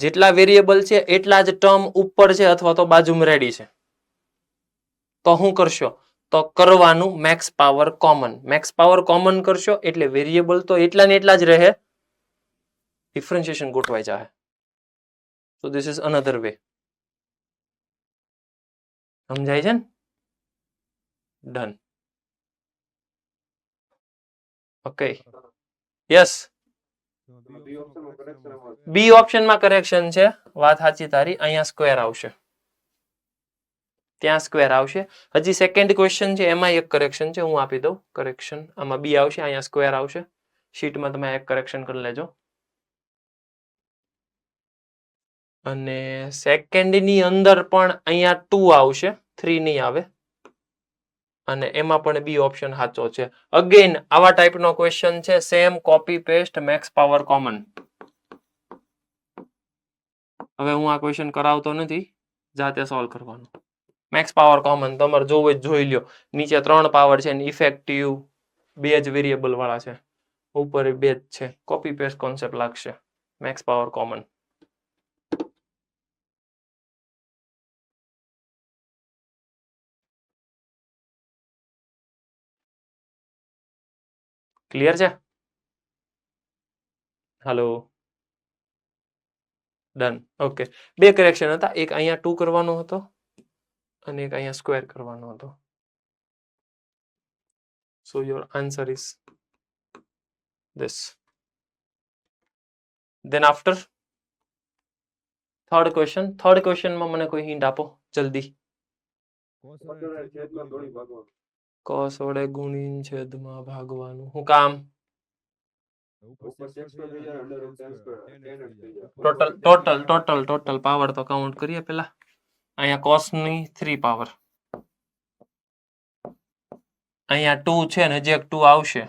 જેટલા વેરિયેબલ છે એટલા જ ટર્મ ઉપર છે અથવા તો બાજુમાં રેડી છે, તો શું કરશો? તો કરવાનું max power common. Max power common કરશો એટલે વેરિયેબલ તો એટલા ને એટલા જ રહે, ડિફરન્શિએશન ગોઠવાઈ જાય. So this is another way. સમજાય છે ને? Done. Okay. Yes. બી ઓપ્શનમાં કરેક્શન છે, વાત સાચી તારી. અહીંયા સ્ક્વેર આવશે, ત્યાં સ્ક્વેર આવશે. હજી સેકન્ડ ક્વેશ્ચન છે એમાં એક કરેક્શન છે, હું આપી દઉં કરેક્શન. આમાં બી આવશે, અહીંયા સ્ક્વેર આવશે. શીટમાં તમે એક કરેક્શન કરી લેજો. અને સેકન્ડની અંદર પણ અહીંયા 2 આવશે, 3 નહીં આવે. અને એમાં પણ બી ઓપ્શન સાચો છે. અગેન આવા ટાઈપનો ક્વેશ્ચન છે, same copy paste max power common. હવે હું આ ક્વેશ્ચન કરાવતો નથી, જાતે સોલ્વ કરવાનું. મેક્સ પાવર કોમન તમારે જોવું જ જોઈ લ્યો. નીચે 3 પાવર છે ને ઇફેક્ટિવ 2 જ વેરિયેબલ વાળા છે, ઉપર 2 જ છે. કોપી પેસ્ટ કોન્સેપ્ટ લાગશે. Max power common. ક્લિયર છે? Hello, done. ઓકે, 2 કરેક્શન હતા, એક અહીંયા 2 કરવાનો હતો અને એક અહીંયા સ્ક્વેર કરવાનો હતો. So your answer is this. Then after third question માં મને કોઈ હિન્ટ આપો જલ્દી. cos વડે ગુણીને છેદમાં ભાગવાનું. હું કામ? ટોટલ પાવર તો કાઉન્ટ કરીએ પેલા. અહીંયા cos ની 3 પાવર, અહીંયા 2 છે ને હજી એક 2 આવશે.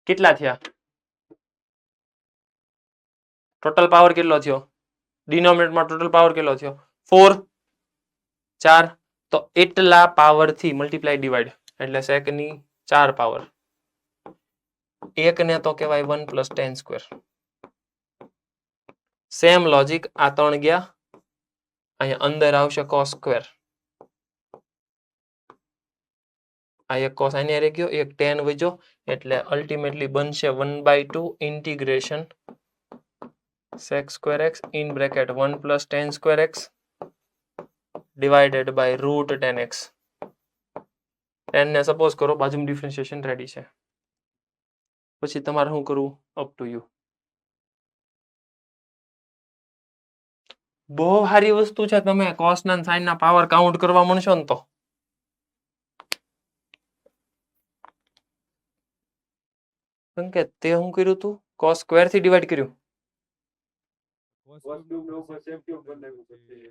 કેટલા થયા? ટોટલ પાવર કેટલો થયો? ડિનોમિનેટરમાં ટોટલ પાવર કેટલો થયો? 4, 4. તો એટલા પાવર થી મલ્ટીપ્લાય ડિવાઈડ, એટલે સેકની 4 પાવર. એક ને તો કહેવાય 1 + tan સ્ક્વેર. સેમ લોજિક, આ 3 ગયા, અહીંયા અંદર આવશે cos સ્ક્વેર. આ એક cos અહીંયા રહી ગયો, એક tan વજો, એટલે અલ્ટિમેટલી બનશે 1/2 integration sec square x in bracket 1 + tan square x divided by root tan x. tan ને સપોઝ કરો બાજુમાં ડિફરન્શિએશન રેડી છે. પછી તમારે શું કરવું? Up to you. બહુ સારી વસ્તુ છે, તમે cos ના sin ના પાવર કાઉન્ટ કરવા મળશો ને તો. સંકેત તે શું કર્યું તું? cos સ્ક્વેર થી ડિવાઈડ કર્યું,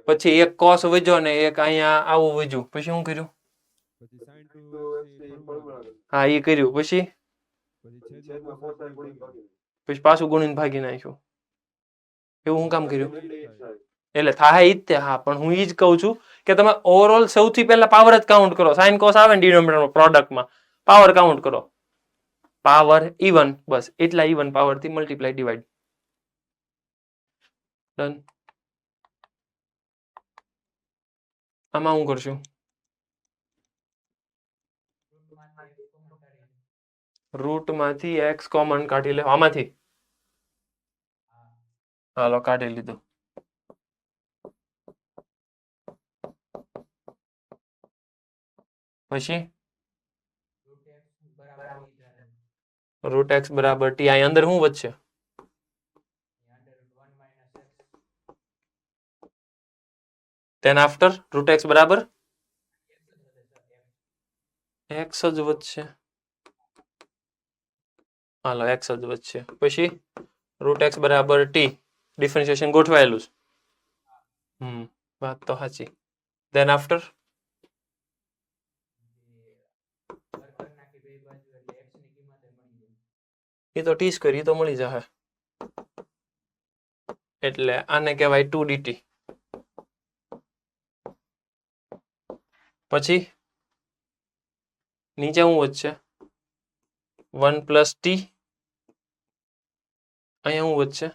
પછી એક cos વજો ને એક અહીંયા આવું વજ્યું, પછી શું કર્યું? હા એ કર્યું, પછી પાછું ગુણીને ભાગી નાખ્યું. એવું હું કામ કર્યું? એટલે થાય ઈ જ તે. હા, પણ હું ઈ જ કહું છું કે તમે ઓવરઓલ સૌથી પહેલા પાવર જ કાઉન્ટ કરો. સાઇન કોસ આવે ને ડિનોમિનેટરમાં પ્રોડક્ટમાં, પાવર કાઉન્ટ કરો. પાવર ઇવન, બસ એટલા ઇવન પાવર થી મલ્ટીપ્લાય ડિવાઈડ. ડન. આમાં હું કરશું? રૂટમાંથી x કોમન કાઢી લે. આમાંથી હાલો કાઢી લીધું. પછી રૂટ x બરાબર t. અહીં અંદર શું વધશે? then after રૂટ x બરાબર x જ વધશે. હાલો x જ વધશે. પછી રૂટ x બરાબર t. ડિફરન્શિએશન ગોઠવાયેલું છે. વાત તો સાચી. then after એ તો ટી સ્ક્વેર, એ તો મળી જશે. એટલે આને કહેવાય 2 dt. પછી નીચે શું વધશે? 1 + t. અહીંયા શું વધશે?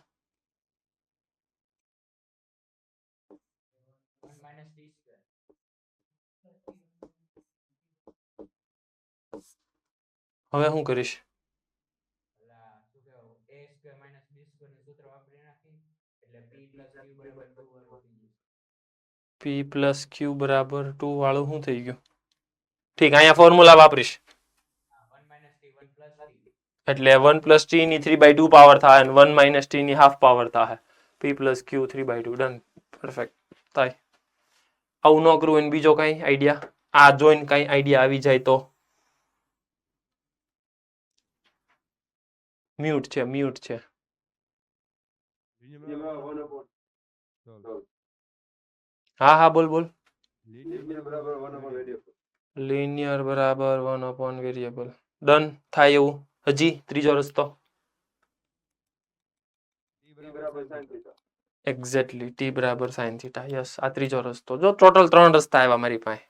હવે શું કરીશ? p પ્લસ q બરાબર 2 વાળું શું થઈ ગયું? ઠીક, અહીંયા ફોર્મ્યુલા વાપરીશ એટલે 1 પ્લસ t ની 3/2 પાવર થાય અને 1 માઇનસ t ની હાફ પાવર થાય. p plus q 3/2 done. Perfect થાય. આવું ન કરવું એને બીજો કઈ આઈડિયા? આ જોઈને કઈ આઈડિયા આવી જાય તો મ્યુટ છે, મ્યુટ છે. હા હા બોલ બોલ. લિનિયર બરાબર 1 અપોન વેરિયેબલ. ડન થાય એવું. હજી ત્રીજો રસ્તો. એક્ઝેક્ટલી t બરાબર sin થીટા. યસ, આ ત્રીજો રસ્તો. જો ટોટલ 3 રસ્તા આવ્યા મારી પાસે.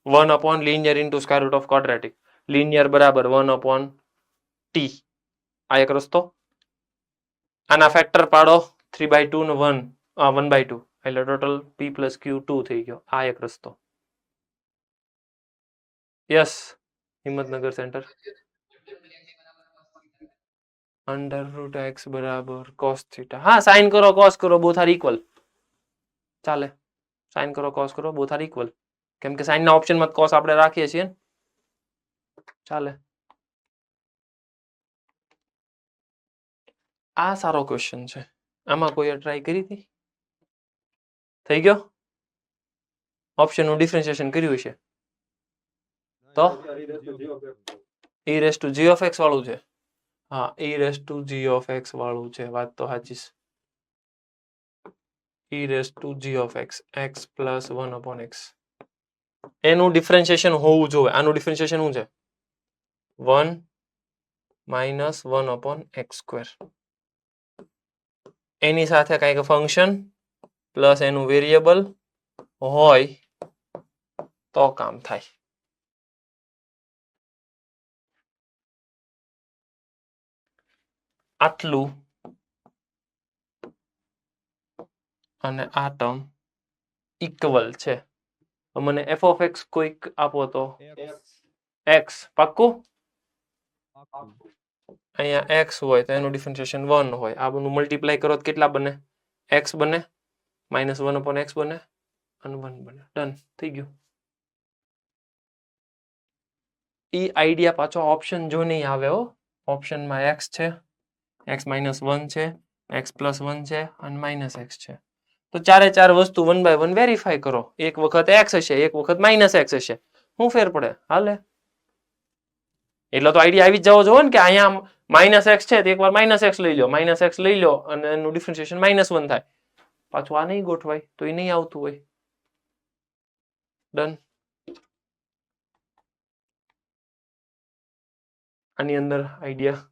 1 upon linear into square root of quadratic. Linear બરાબર 1 અપોન t. આ એક રસ્તો. આના ફેક્ટર પાડો 3/2 ને 1 1/2 એટલે ટોટલ p પ્લસ q 2 થઈ ગયો. આ એક રસ્તો. Yes, Himmatnagar centre. Under route x બરાબર cos થીટા. હા, સાઇન કરો cos કરો બોથ આર ઇક્વલ. ચાલે. સાઇન કરો cos કરો બોથ આર ઇક્વલ. કેમ કે સાઇન ના ઓપ્શનમાં cos આપણે રાખીએ છીએ ને. ચાલે. આ સારો ક્વેશ્ચન છે. આમાં કોઈએ ટ્રાય કરી હતી? થઈ ગયો? ઓપ્શનનું ડિફરન્શિએશન કર્યું છે તો e raise to g of x વાળું છે. હા, e raise to g of x વાળું છે. વાત તો સાચી છે. e raise to g of x x plus 1 upon x એનું ડિફરન્શિએશન હોવું જોઈએ. આનું ડિફરન્શિએશન શું છે? 1 માઇનસ 1 અપોન x સ્ક્વેર. એની સાથે કંઈક ફંક્શન પ્લસ એનું વેરિયેબલ હોય તો કામ થાય. આટલું અને આ ટર્મ ઇક્વલ છે. મને f ઓફ x કોઈક આપો તો x પાક્કું. અહીંયા x હોય તો એનું ડિફરન્શિએશન 1 હોય. આ બધું મલ્ટીપ્લાય કરો તો કેટલા બને? x બને, માઇનસ 1 અપોન x બને અને 1 બને. ડન થઈ ગયું. એ આઈડિયા પાછો ઓપ્શન જો નહીં આવે હો. ઓપ્શનમાં x છે, x માઇનસ 1 છે, x પ્લસ 1 છે અને માઇનસ x છે. તો ચારે ચાર વસ્તુ 1 બાય 1 વેરીફાઈ કરો. એક વખત x હશે, એક વખત માઇનસ x હશે. શું ફેર પડે? હાલે. એટલો તો આઈડિયા આવી જ જવો જોઈએ ને કે અહીંયા માઇનસ x છે તો એકવાર માઇનસ x લઈ લો, માઇનસ x લઈ લો અને એનું ડિફરન્શિએશન -1 થાય. પાછું આ નહીં ગોઠવાય તો એ નહીં આવતું હોય. ડન. આની અંદર idea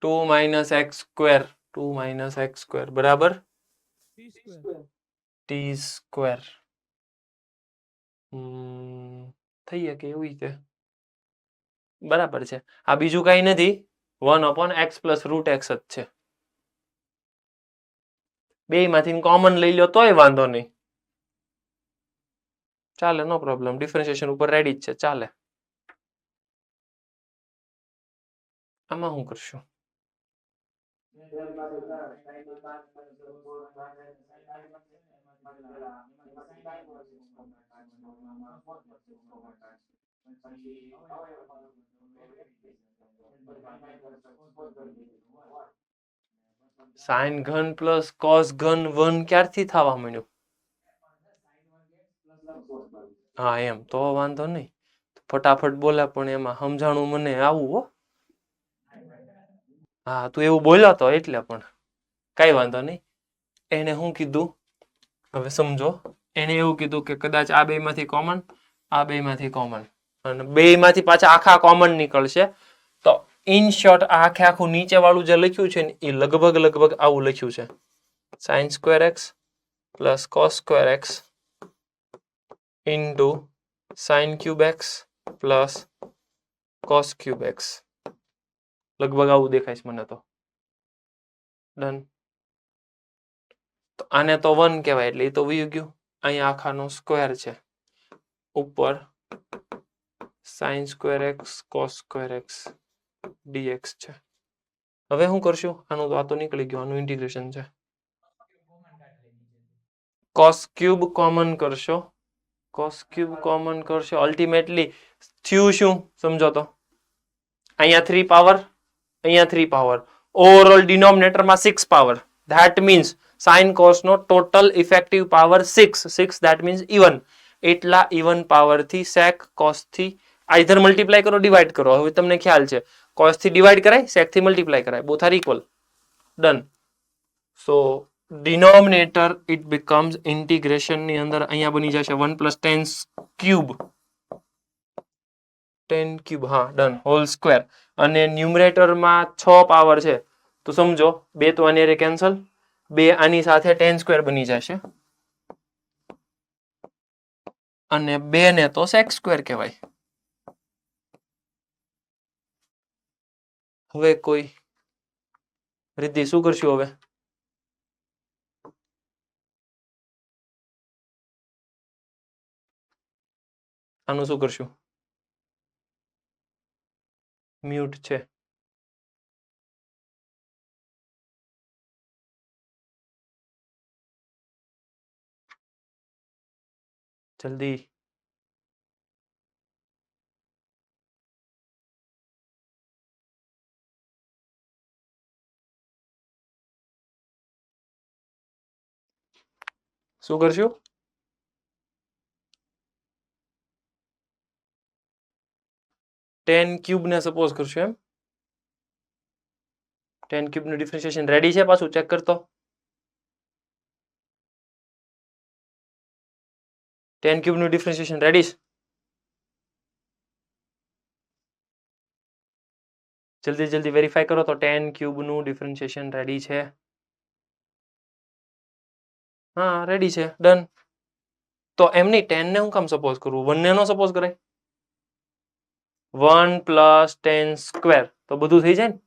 2 minus x square 2 minus x square બરાબર t સ્ક્વેર. થઈ શકે એવી રીતે. બરાબર છે. આ બીજું કઈ નથી, 1 upon x plus route x જ છે. બે માંથી કોમન લઈ લો તોય વાંધો નહીં. ચાલે, નો પ્રોબ્લેમ. ડિફરન્શિએશન ઉપર રેડી જ છે. ચાલે. આમાં શું કરશું? સાઇન ઘન પ્લસ કોસ ઘન 1 ક્યારથી થવા માંડ્યું? હા એમ તો વાંધો નહીં. ફટાફટ બોલા પણ એમાં સમજાણું મને આવું હો. હા, તું એવું બોલ્યો તો એટલે. પણ કઈ વાંધો નહીં. એને શું કીધું હવે સમજો. એને એવું કીધું કે કદાચ આ બે માંથી કોમન, આ બે માંથી કોમન અને બે માંથી પાછા આખા કોમન નીકળશે. તો ઇન શોર્ટ આખે આખું નીચે વાળું જે લખ્યું છે ને એ લગભગ આવું લખ્યું છે. sin square x plus cos square x into sin cube x plus cos cube x. લગભગ આવું દેખાય છે મને તો. ડન. આને તો 1 કહેવાય એટલે એ તો વયું ગયું. અહીંયા આખાનો સ્ક્વેર છે. ઉપર sin square x cos square x dx છે. હવે શું કરશું? આનું તો આ તો નીકળી ગયું, આનું ઇન્ટિગ્રેશન છે. cos ક્યુબ કોમન કરશો, cos ક્યુબ કોમન કરશો, અલ્ટિમેટલી થયું શું સમજો તો, અહીંયા 3 પાવર, અહીંયા 3 પાવર, ઓવરઓલ ડિનોમિનેટરમાં 6 power. That means sin cos નો total effective power 6 that means even. એટલા ઇવન પાવર થી sec cos થી આઈધર મલ્ટીપ્લાય કરો, ડિવાઈડ કરો. હવે તમને ખ્યાલ છે cos થી ડિવાઈડ કરાય, sec થી મલ્ટીપ્લાય કરાય, both are equal. Done. So denominator it becomes integration ની અંદર અહીંયા બની જશે 1 + 10 ક્યુબ, 10 ક્યુબ, હા ડન, હોલ સ્ક્વેર. અને ન્યુમરેટરમાં 6 પાવર છે તો સમજો 2 તો આની કેન્સલ, 2 આની સાથે 10 સ્ક્વેર બની જશે અને 2 ને તો sec સ્ક્વેર કહેવાય. હવે કોઈ રીતિ શું કરશું? હવે આનું શું કરશું? મ્યુટ છે. જલ્દી. શું કરશું? ટેન ક્યુબ ને સપોઝ કરશું એમ. 10 ક્યુબ નું ડિફરન્શિએશન રેડી છે? પાછું ચેક કરતો. 10 ક્યુબ નું ડિફરન્શિએશન રેડી છે? જલ્દી જલ્દી વેરીફાઈ કરો તો 10 ક્યુબ નું ડિફરન્શિએશન રેડી છે? હા રેડી છે. ડન. તો એમની 10 ને હું કામ સપોઝ કરું? 1 ને નો સપોઝ કરાય? 1 + 10 સ્ક્વેર તો બધું થઈ જાય ને?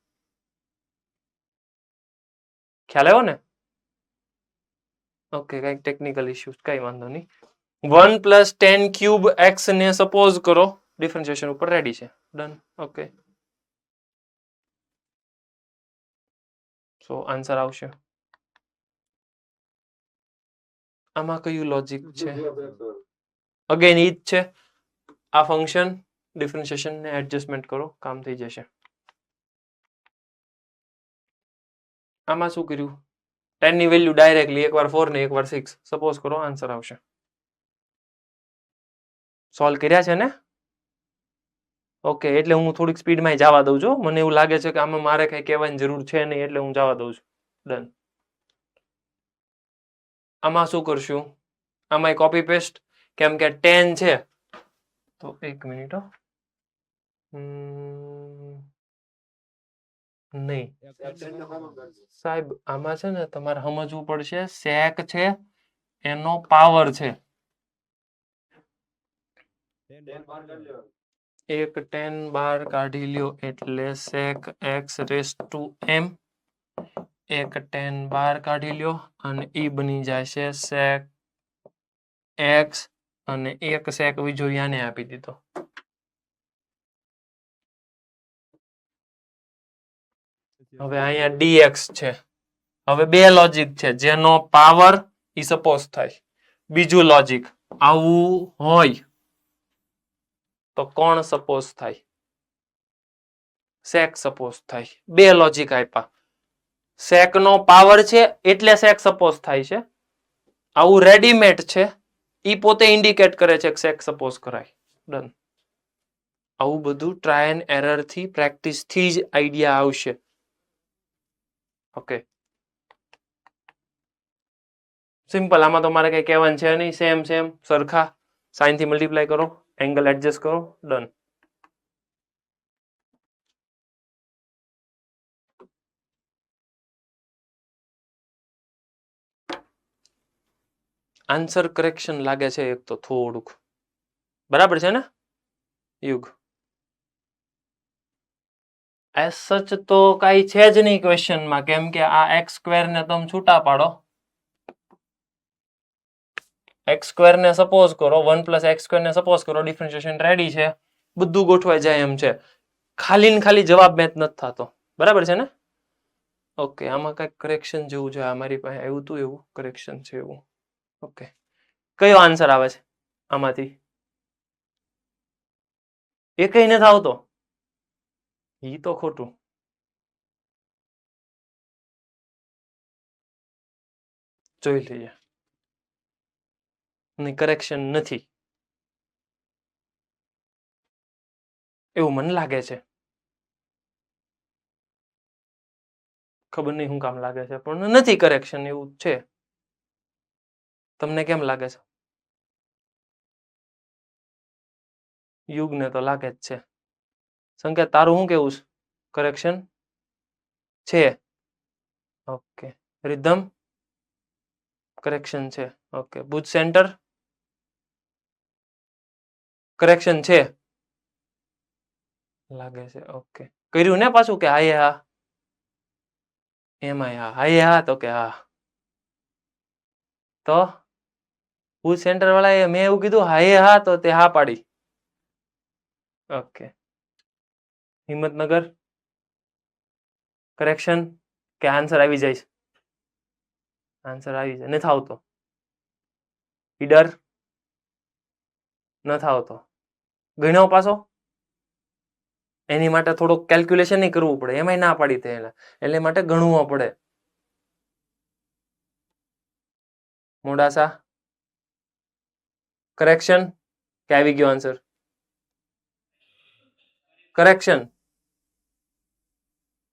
ખ્યાલ આવ્યો ને? ઓકે, કઈક ટેકનિકલ ઇશ્યુઝ, કઈ વાંધો નહીં. 1 + 10 ક્યુબ એક્સ ને સપોઝ કરો, ડિફરન્શિએશન ઉપર રેડી છે. ડન. ઓકે, સો આન્સર આવશે. આમાં કયું લોજિક છે? અગેન ઈ જ છે. આ ફંક્શન ડિફરન્શિએશન ને એડજસ્ટમેન્ટ કરો, કામ થઈ જશે. આમાં શું કર્યું? 10 ની વેલ્યુ ડાયરેક્ટલી એકવાર 4 ને એકવાર 6 સપોઝ કરો, આન્સર આવશે. સોલ્વ કર્યા છે ને? ઓકે, એટલે હું થોડીક સ્પીડમાં જવા દઉં છું. મને એવું લાગે છે કે આમાં મારે કઈ કહેવાની જરૂર છે નહીં, એટલે હું જવા દઉં છું. ડન. આમાં શું કરશું? આમાં કોપી પેસ્ટ, કેમ કે 10 છે તો 1 મિનિટ નહીં સાહેબ, આમાં છે ને તમારે સમજવું પડશે, સેક છે એનો પાવર છે. એક 10 બહાર કાઢી લ્યો એટલે sec x⁻m. એક 10 બહાર કાઢી લ્યો અને ઈ બની જશે sec x અને એક sec બીજો યાને આપી દીધો. હવે અહીંયા dx છે. હવે બે લોજિક છે, જેનો પાવર ઈ સપોઝ થાય. બીજું લોજિક આવું હોય તો કોણ સપોઝ થાય? sec સપોઝ થાય. બે લોજિક આપ્યા. sec નો પાવર છે એટલે sec સપોઝ થાય છે. આવું રેડીમેડ છે, ઈ પોતે ઇન્ડિકેટ કરે છે કે sec સપોઝ કરાય. ડન. આવું બધું ટ્રાય એન્ડ એરર થી, પ્રેક્ટિસ થી જ આઈડિયા આવશે. Okay, simple. આમાં તમારે કઈ કહેવાનું છે નહીં. સેમ સેમ સરખા સાઇન થી મલ્ટીપ્લાય કરો, એંગલ એડજસ્ટ કરો. ડન. આન્સર કરેક્શન લાગે છે એક તો થોડુંક. બરાબર છે ને યુગ? એસ સચ તો કઈ છે જ નહીં ક્વેશ્ચનમાં, કેમ કે આ x² ને તમે છૂટા પાડો એક્સ સ્ક્વેર ને સપોઝ કરો 1 પ્લસ એક્સ સ્ક્વેર ને સપોઝ કરો ડિફરન્શિએશન રેડી છે, બધું ગોઠવાઈ જાય એમ છે, ખાલી ને ખાલી જવાબ મેચ નથી થતો, બરાબર છે ને? ઓકે, આમાં કઈક કરેક્શન જેવું છે, અમારી પાસે આવ્યું હતું એવું કરેક્શન છે એવું. ઓકે, કયો આન્સર આવે છે આમાંથી? એ કઈ નથી આવતો, ઈ તો ખોટું. જોઈ લઈએ, કરેક્શન નથી એવું મને લાગે છે, ખબર નહીં શું કામ લાગે છે, પણ નથી કરેક્શન એવું છે. તમને કેમ લાગે છે? યુગને તો લાગે જ છે. સંકેત, તારું શું કેવું છે? કરેક્શન છે? ઓકે, રિધમ કરેક્શન છે. ઓકે, ભુજ સેન્ટર કરેક્શન છે લાગે છે. ઓકે, કર્યું ને પાછું કે હાય હા, એમાં હા હાય હા, તો કે હા, તો ભુજ સેન્ટર વાળા મેં એવું કીધું હાય હા, તો તે હા પાડી. ઓકે, હિંમતનગર કરેક્શન કે આન્સર આવી જાય? આન્સર આવી જાય, નથી આવતો. ઈડર નથી આવતો. ગણ્યો પાછો? એની માટે થોડુંક કેલ્ક્યુલેશન નહીં કરવું પડે, એમાંય ના પાડી દે એટલે માટે ગણવો પડે. મોડાસા કરેક્શન કે આવી ગયો આન્સર? કરેક્શન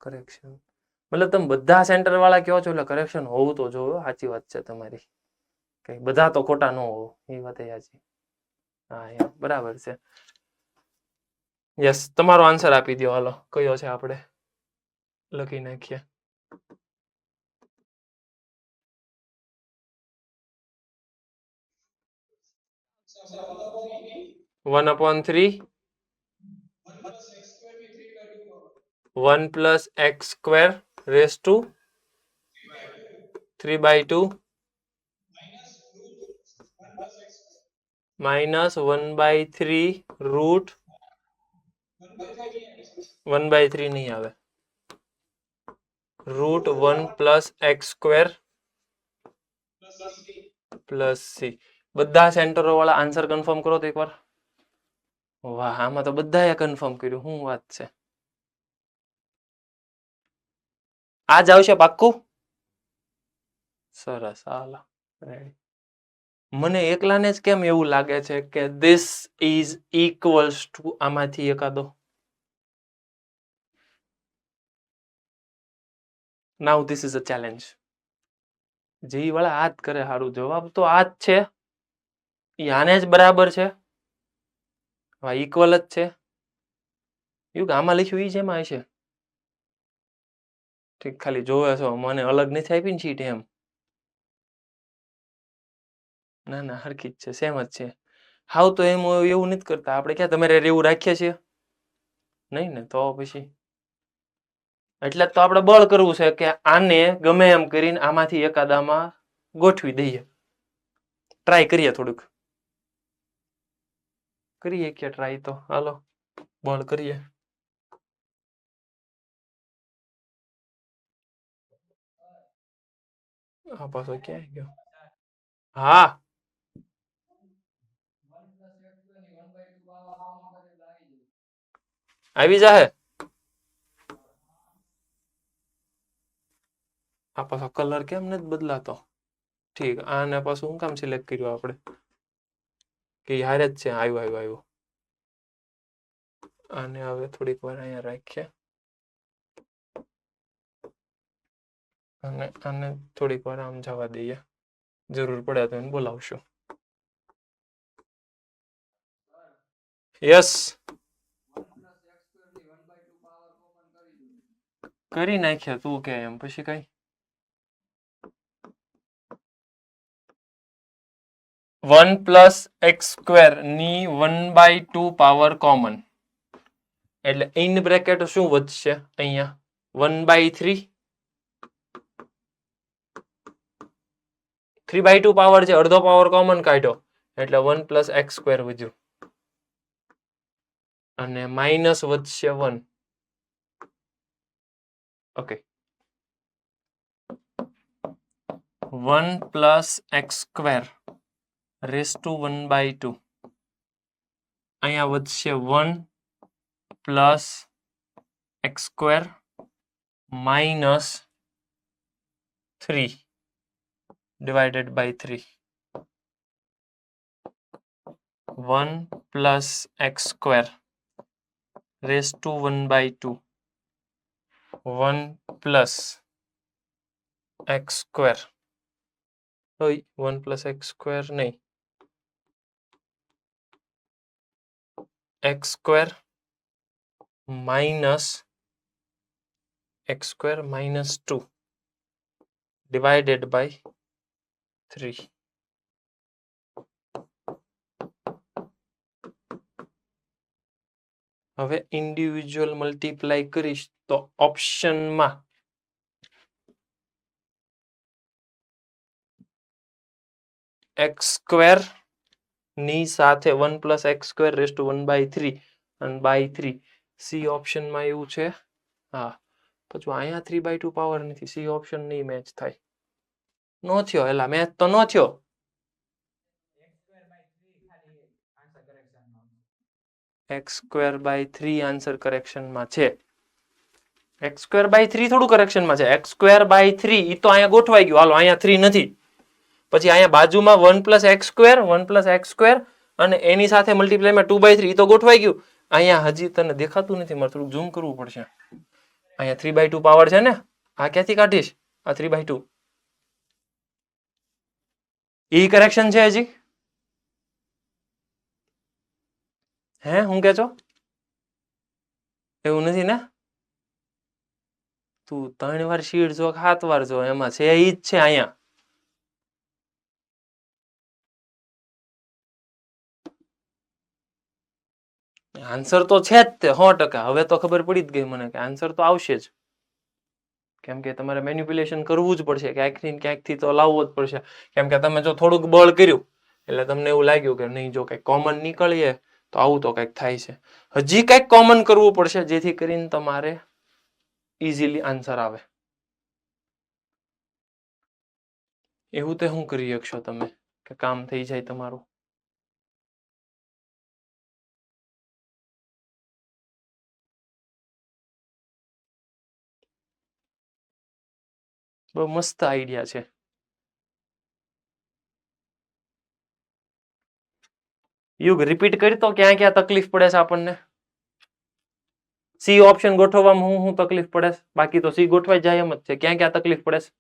કરેક્શન મતલબ તમે બધા સેન્ટર વાળા કહો છો એટલે કરેક્શન હોવું તો જોવે. સાચી વાત છે તમારી, કઈ બધા તો ખોટા ન હોવો, એ વાત સાચી. હા, બરાબર છે. યસ, તમારો આન્સર આપી દો, હાલો કયો છે આપણે લખી નાખીએ. 1/3 1 plus x square raise to 3/2 minus 1/3 root 1/3 નહીં આવે, root 1 plus x square plus C. બધા સેન્ટરો વાળા આન્સર કન્ફર્મ કરો તો એકવાર. વાહ, આમાં તો બધાએ કન્ફર્મ કર્યું, શું વાત છે. આજ આવશે પાક્કું? સરસ, હાલો રેડી. મને એકલાને જ કેમ એવું લાગે છે કે ધીસ ઇઝ ઇક્વલ્સ ટુ આમાંથી એકાદો. નાઉ ધીસ ઇઝ અ ચેલેન્જ. જી વાળા આ જ કરે સારું, જવાબ તો આ જ છે, આને જ બરાબર છે, ઇક્વલ જ છે. એવું આમાં લખ્યું એ છે, એમાં હશે. ઠીક, ખાલી જોવે છો, મને અલગ નથી આપી ને શીટ એમ. ના ના, હરખી જ છે, સેમ જ છે. હાવ તો એમ એવું નથી કરતા આપણે, ક્યાં તમારે એવું રાખીએ છીએ? નહીં ને, તો પછી એટલે તો આપણે બળ કરવું છે કે આને ગમે એમ કરીને આમાંથી એકાદામાં ગોઠવી દઈએ. ટ્રાય કરીએ, થોડુંક કરીએ કે ટ્રાય, તો હાલો બળ કરીએ. આ પાછો ક્યાં ગયો? હા, આવી જાહે. આ પાછો કલર કેમ નથી બદલાતો? ઠીક, આને પાછું શું કામ સિલેક્ટ કર્યું આપણે? કે હારે જ છે. આવ્યું. આને હવે થોડીક વાર અહીંયા રાખીએ અને આને થોડીક વાર આમ જવા દઈએ, જરૂર પડે તો એને બોલાવશું. યસ, કરી નાખ્યા તું કે એમ, પછી કઈ 1 પ્લસ એક્સ સ્ક્વેર ની 1/2 પાવર કોમન, એટલે ઇન બ્રેકેટ શું વધશે અહીંયા? 1/3 3/2 પાવર છે, અડધો પાવર કોમન કાઢ્યો એટલે 1 પ્લસ એક્સ સ્ક્વેર વધ્યું અને માઇનસ વધશે 1. Okay, 1 plus x square raise two 1/2. અહીંયા વધશે 1 plus x square minus 3 divided by 3. 1 plus x square raised to 1/2. 1 plus x square. No, 1 plus x square नहीं. x square minus x square minus 2 divided by 3. હવે individual multiply કરીશ તો ઓપ્શનમાં x square ની સાથે 1 plus x square raise two 1/3 અને by 3. C ઓપ્શનમાં એવું છે. હા, પછી અહીંયા 3/2 પાવર નથી. સી ઓપ્શન નહીં મેચ થાય. નો થયો, એલા મેચ તો નો થયો. x square by 3 આન્સર કરેક્શનમાં છે. x square by 3 થોડું કરેક્શનમાં છે. x square by 3 ઈ તો અહીંયા ગોઠવાઈ ગયું. હાલો, અહીંયા 3 નથી. પછી અહીંયા બાજુમાં 1 plus x square, 1 plus x square અને એની સાથે મલ્ટીપ્લાયમાં 2/3 ઈ તો ગોઠવાઈ ગયું. અહીંયા હજી તને દેખાતું નથી, મારે થોડુંક ઝૂમ કરવું પડશે. અહીંયા 3/2 પાવર છે ને, આ ક્યાંથી કાઢીશ? આ 3/2 ઈ કરેક્શન છે હજી. હે, હું કે છો? એવું નથી ને? તું 3 વાર શીટ જો, 7 વાર જો, એમાં છે ઈ જ છે. અહીંયા આન્સર તો છે જ તે 100%. હવે તો ખબર પડી જ ગઈ મને કે આન્સર તો આવશે જ, કેમ કે તમારે મેન્યુપ્યુલેશન કરવું જ પડશે. ક્યાંકથી ક્યાંકથી તો લાવવો જ પડશે. કેમ કે તમે જો થોડુંક બળ કર્યું એટલે તમને એવું લાગ્યું કે નહીં, જો કંઈક કોમન નીકળીએ તો આવું તો કંઈક થાય છે. હજી કંઈક કોમન કરવું પડશે જેથી કરીને તમારે ઇઝીલી આન્સર આવે. એવું તે શું કરી શકશો તમે કે કામ થઈ જાય તમારું? બહુ મસ્ત આઈડિયા છે. યુગ રિપીટ કરી તો ક્યાં ક્યાં તકલીફ પડે છે આપણને? સી ઓપ્શન ગોઠવવામાં હું તકલીફ પડે છે? બાકી તો સી ગોઠવાઈ જાય એમ જ છે. ક્યાં ક્યાં તકલીફ પડે છે?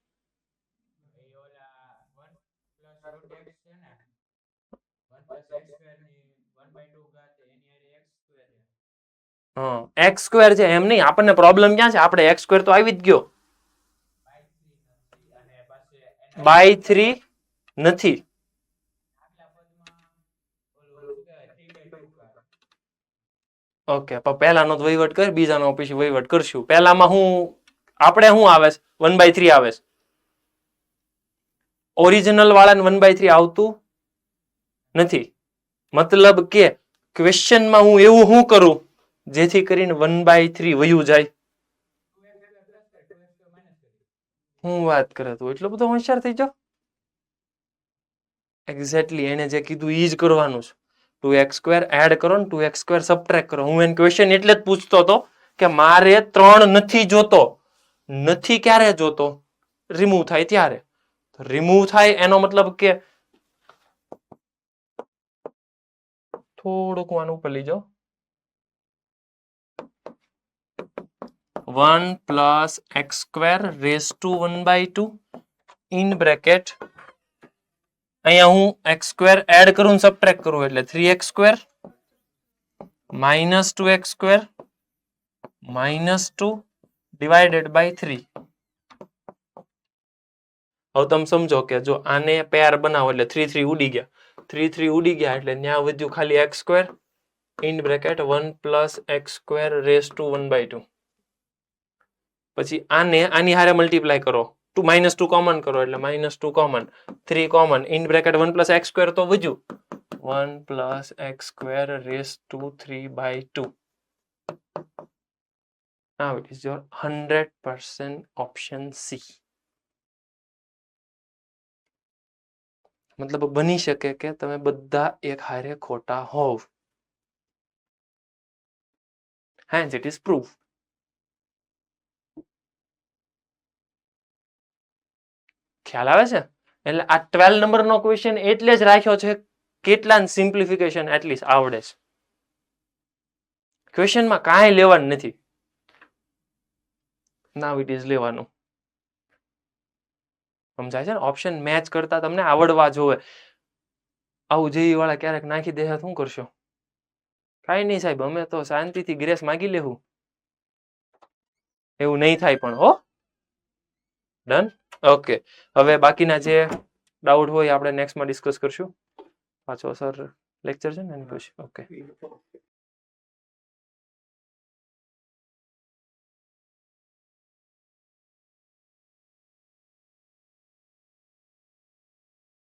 હા, એક્સ સ્ક્વેર છે એમ નહીં. આપણને પ્રોબ્લેમ ક્યાં છે? આપણે એક્સ સ્ક્વેર તો આવી જ ગયો, બાય 3 નથી. ઓકે, પણ પહેલાનો વહીવટ કર, બીજાનો પછી વહીવટ કરશું. પહેલામાં હું આપણે શું આવે છે? 1/3 આવે છે. ઓરિજિનલ વાળાને 1/3 આવતું નથી. મતલબ કે ક્વેશ્ચનમાં હું એવું શું કરું જેથી કરીને 1/3 વયું જાય? હું વાત કરે તું? એટલો બધો હોશિયાર થઈ જાવ? એક્ઝેક્ટલી એને જે કીધું ઈ જ કરવાનું છે. 2x² એડ કરો ને 2x² સબટ્રેક્ટ કરો. હું એને ક્વેશ્ચન એટલે જ પૂછતો હતો કે મારે 3 નથી જોતો. નથી ક્યારે જોતો? રિમૂવ થાય ત્યારે. રિમૂવ થાય એનો મતલબ કે થોડુંક આનું ઉપર લઈ જાઓ. 1 plus x² raise to 1/2 in bracket. અહીંયા હું x² એડ કરું સબટ્રેક્ટ કરું એટલે 3x² minus 2x² minus 2 divided by 3. હવે તમે સમજો કે જો આને પેર બનાવો એટલે 3 3 ઉડી ગયા. 3 3 ઉડી ગયા એટલે ત્યાં વધ્યું ખાલી x² in bracket 1 plus x² raise to 1/2. પછી આને આની હારે મલ્ટીપ્લાય કરો -2 કોમન કરો એટલે -2 common, 3 common, in bracket 1 + x² તો વધ્યું, 1 + x² raise to 3/2. Now it is your 100% option C. મતલબ બની શકે કે તમે બધા એક હારે ખોટા હોવ. Hence it is proof. ખ્યાલ આવે છે? એટલે આ 12 નંબરનો ક્વેશ્ચન એટલે જ રાખ્યો છે કેટલા સિમ્પ્લિફિકેશન એટલીસ્ટ આવડે છે. ક્વેશ્ચનમાં કાંઈ લેવાનું નથી. નાવ ઇટ ઇઝ લેવાનું. સમજાય છે ને? ઓપ્શન મેચ કરતા તમને આવડવા જોવે. આવું જેઈ વાળા ક્યારેક નાખી દે શું કરશો? કાંઈ નહીં સાહેબ, અમે તો શાંતિથી ગ્રેસ માગી લેવું. એવું નહીં થાય પણ હો. ડન? ઓકે. હવે બાકીના જે ડાઉટ હોય આપણે નેક્સ્ટમાં ડિસ્કસ કરશું. પાછો સર લેક્ચર છે ને એની પછી. ઓકે.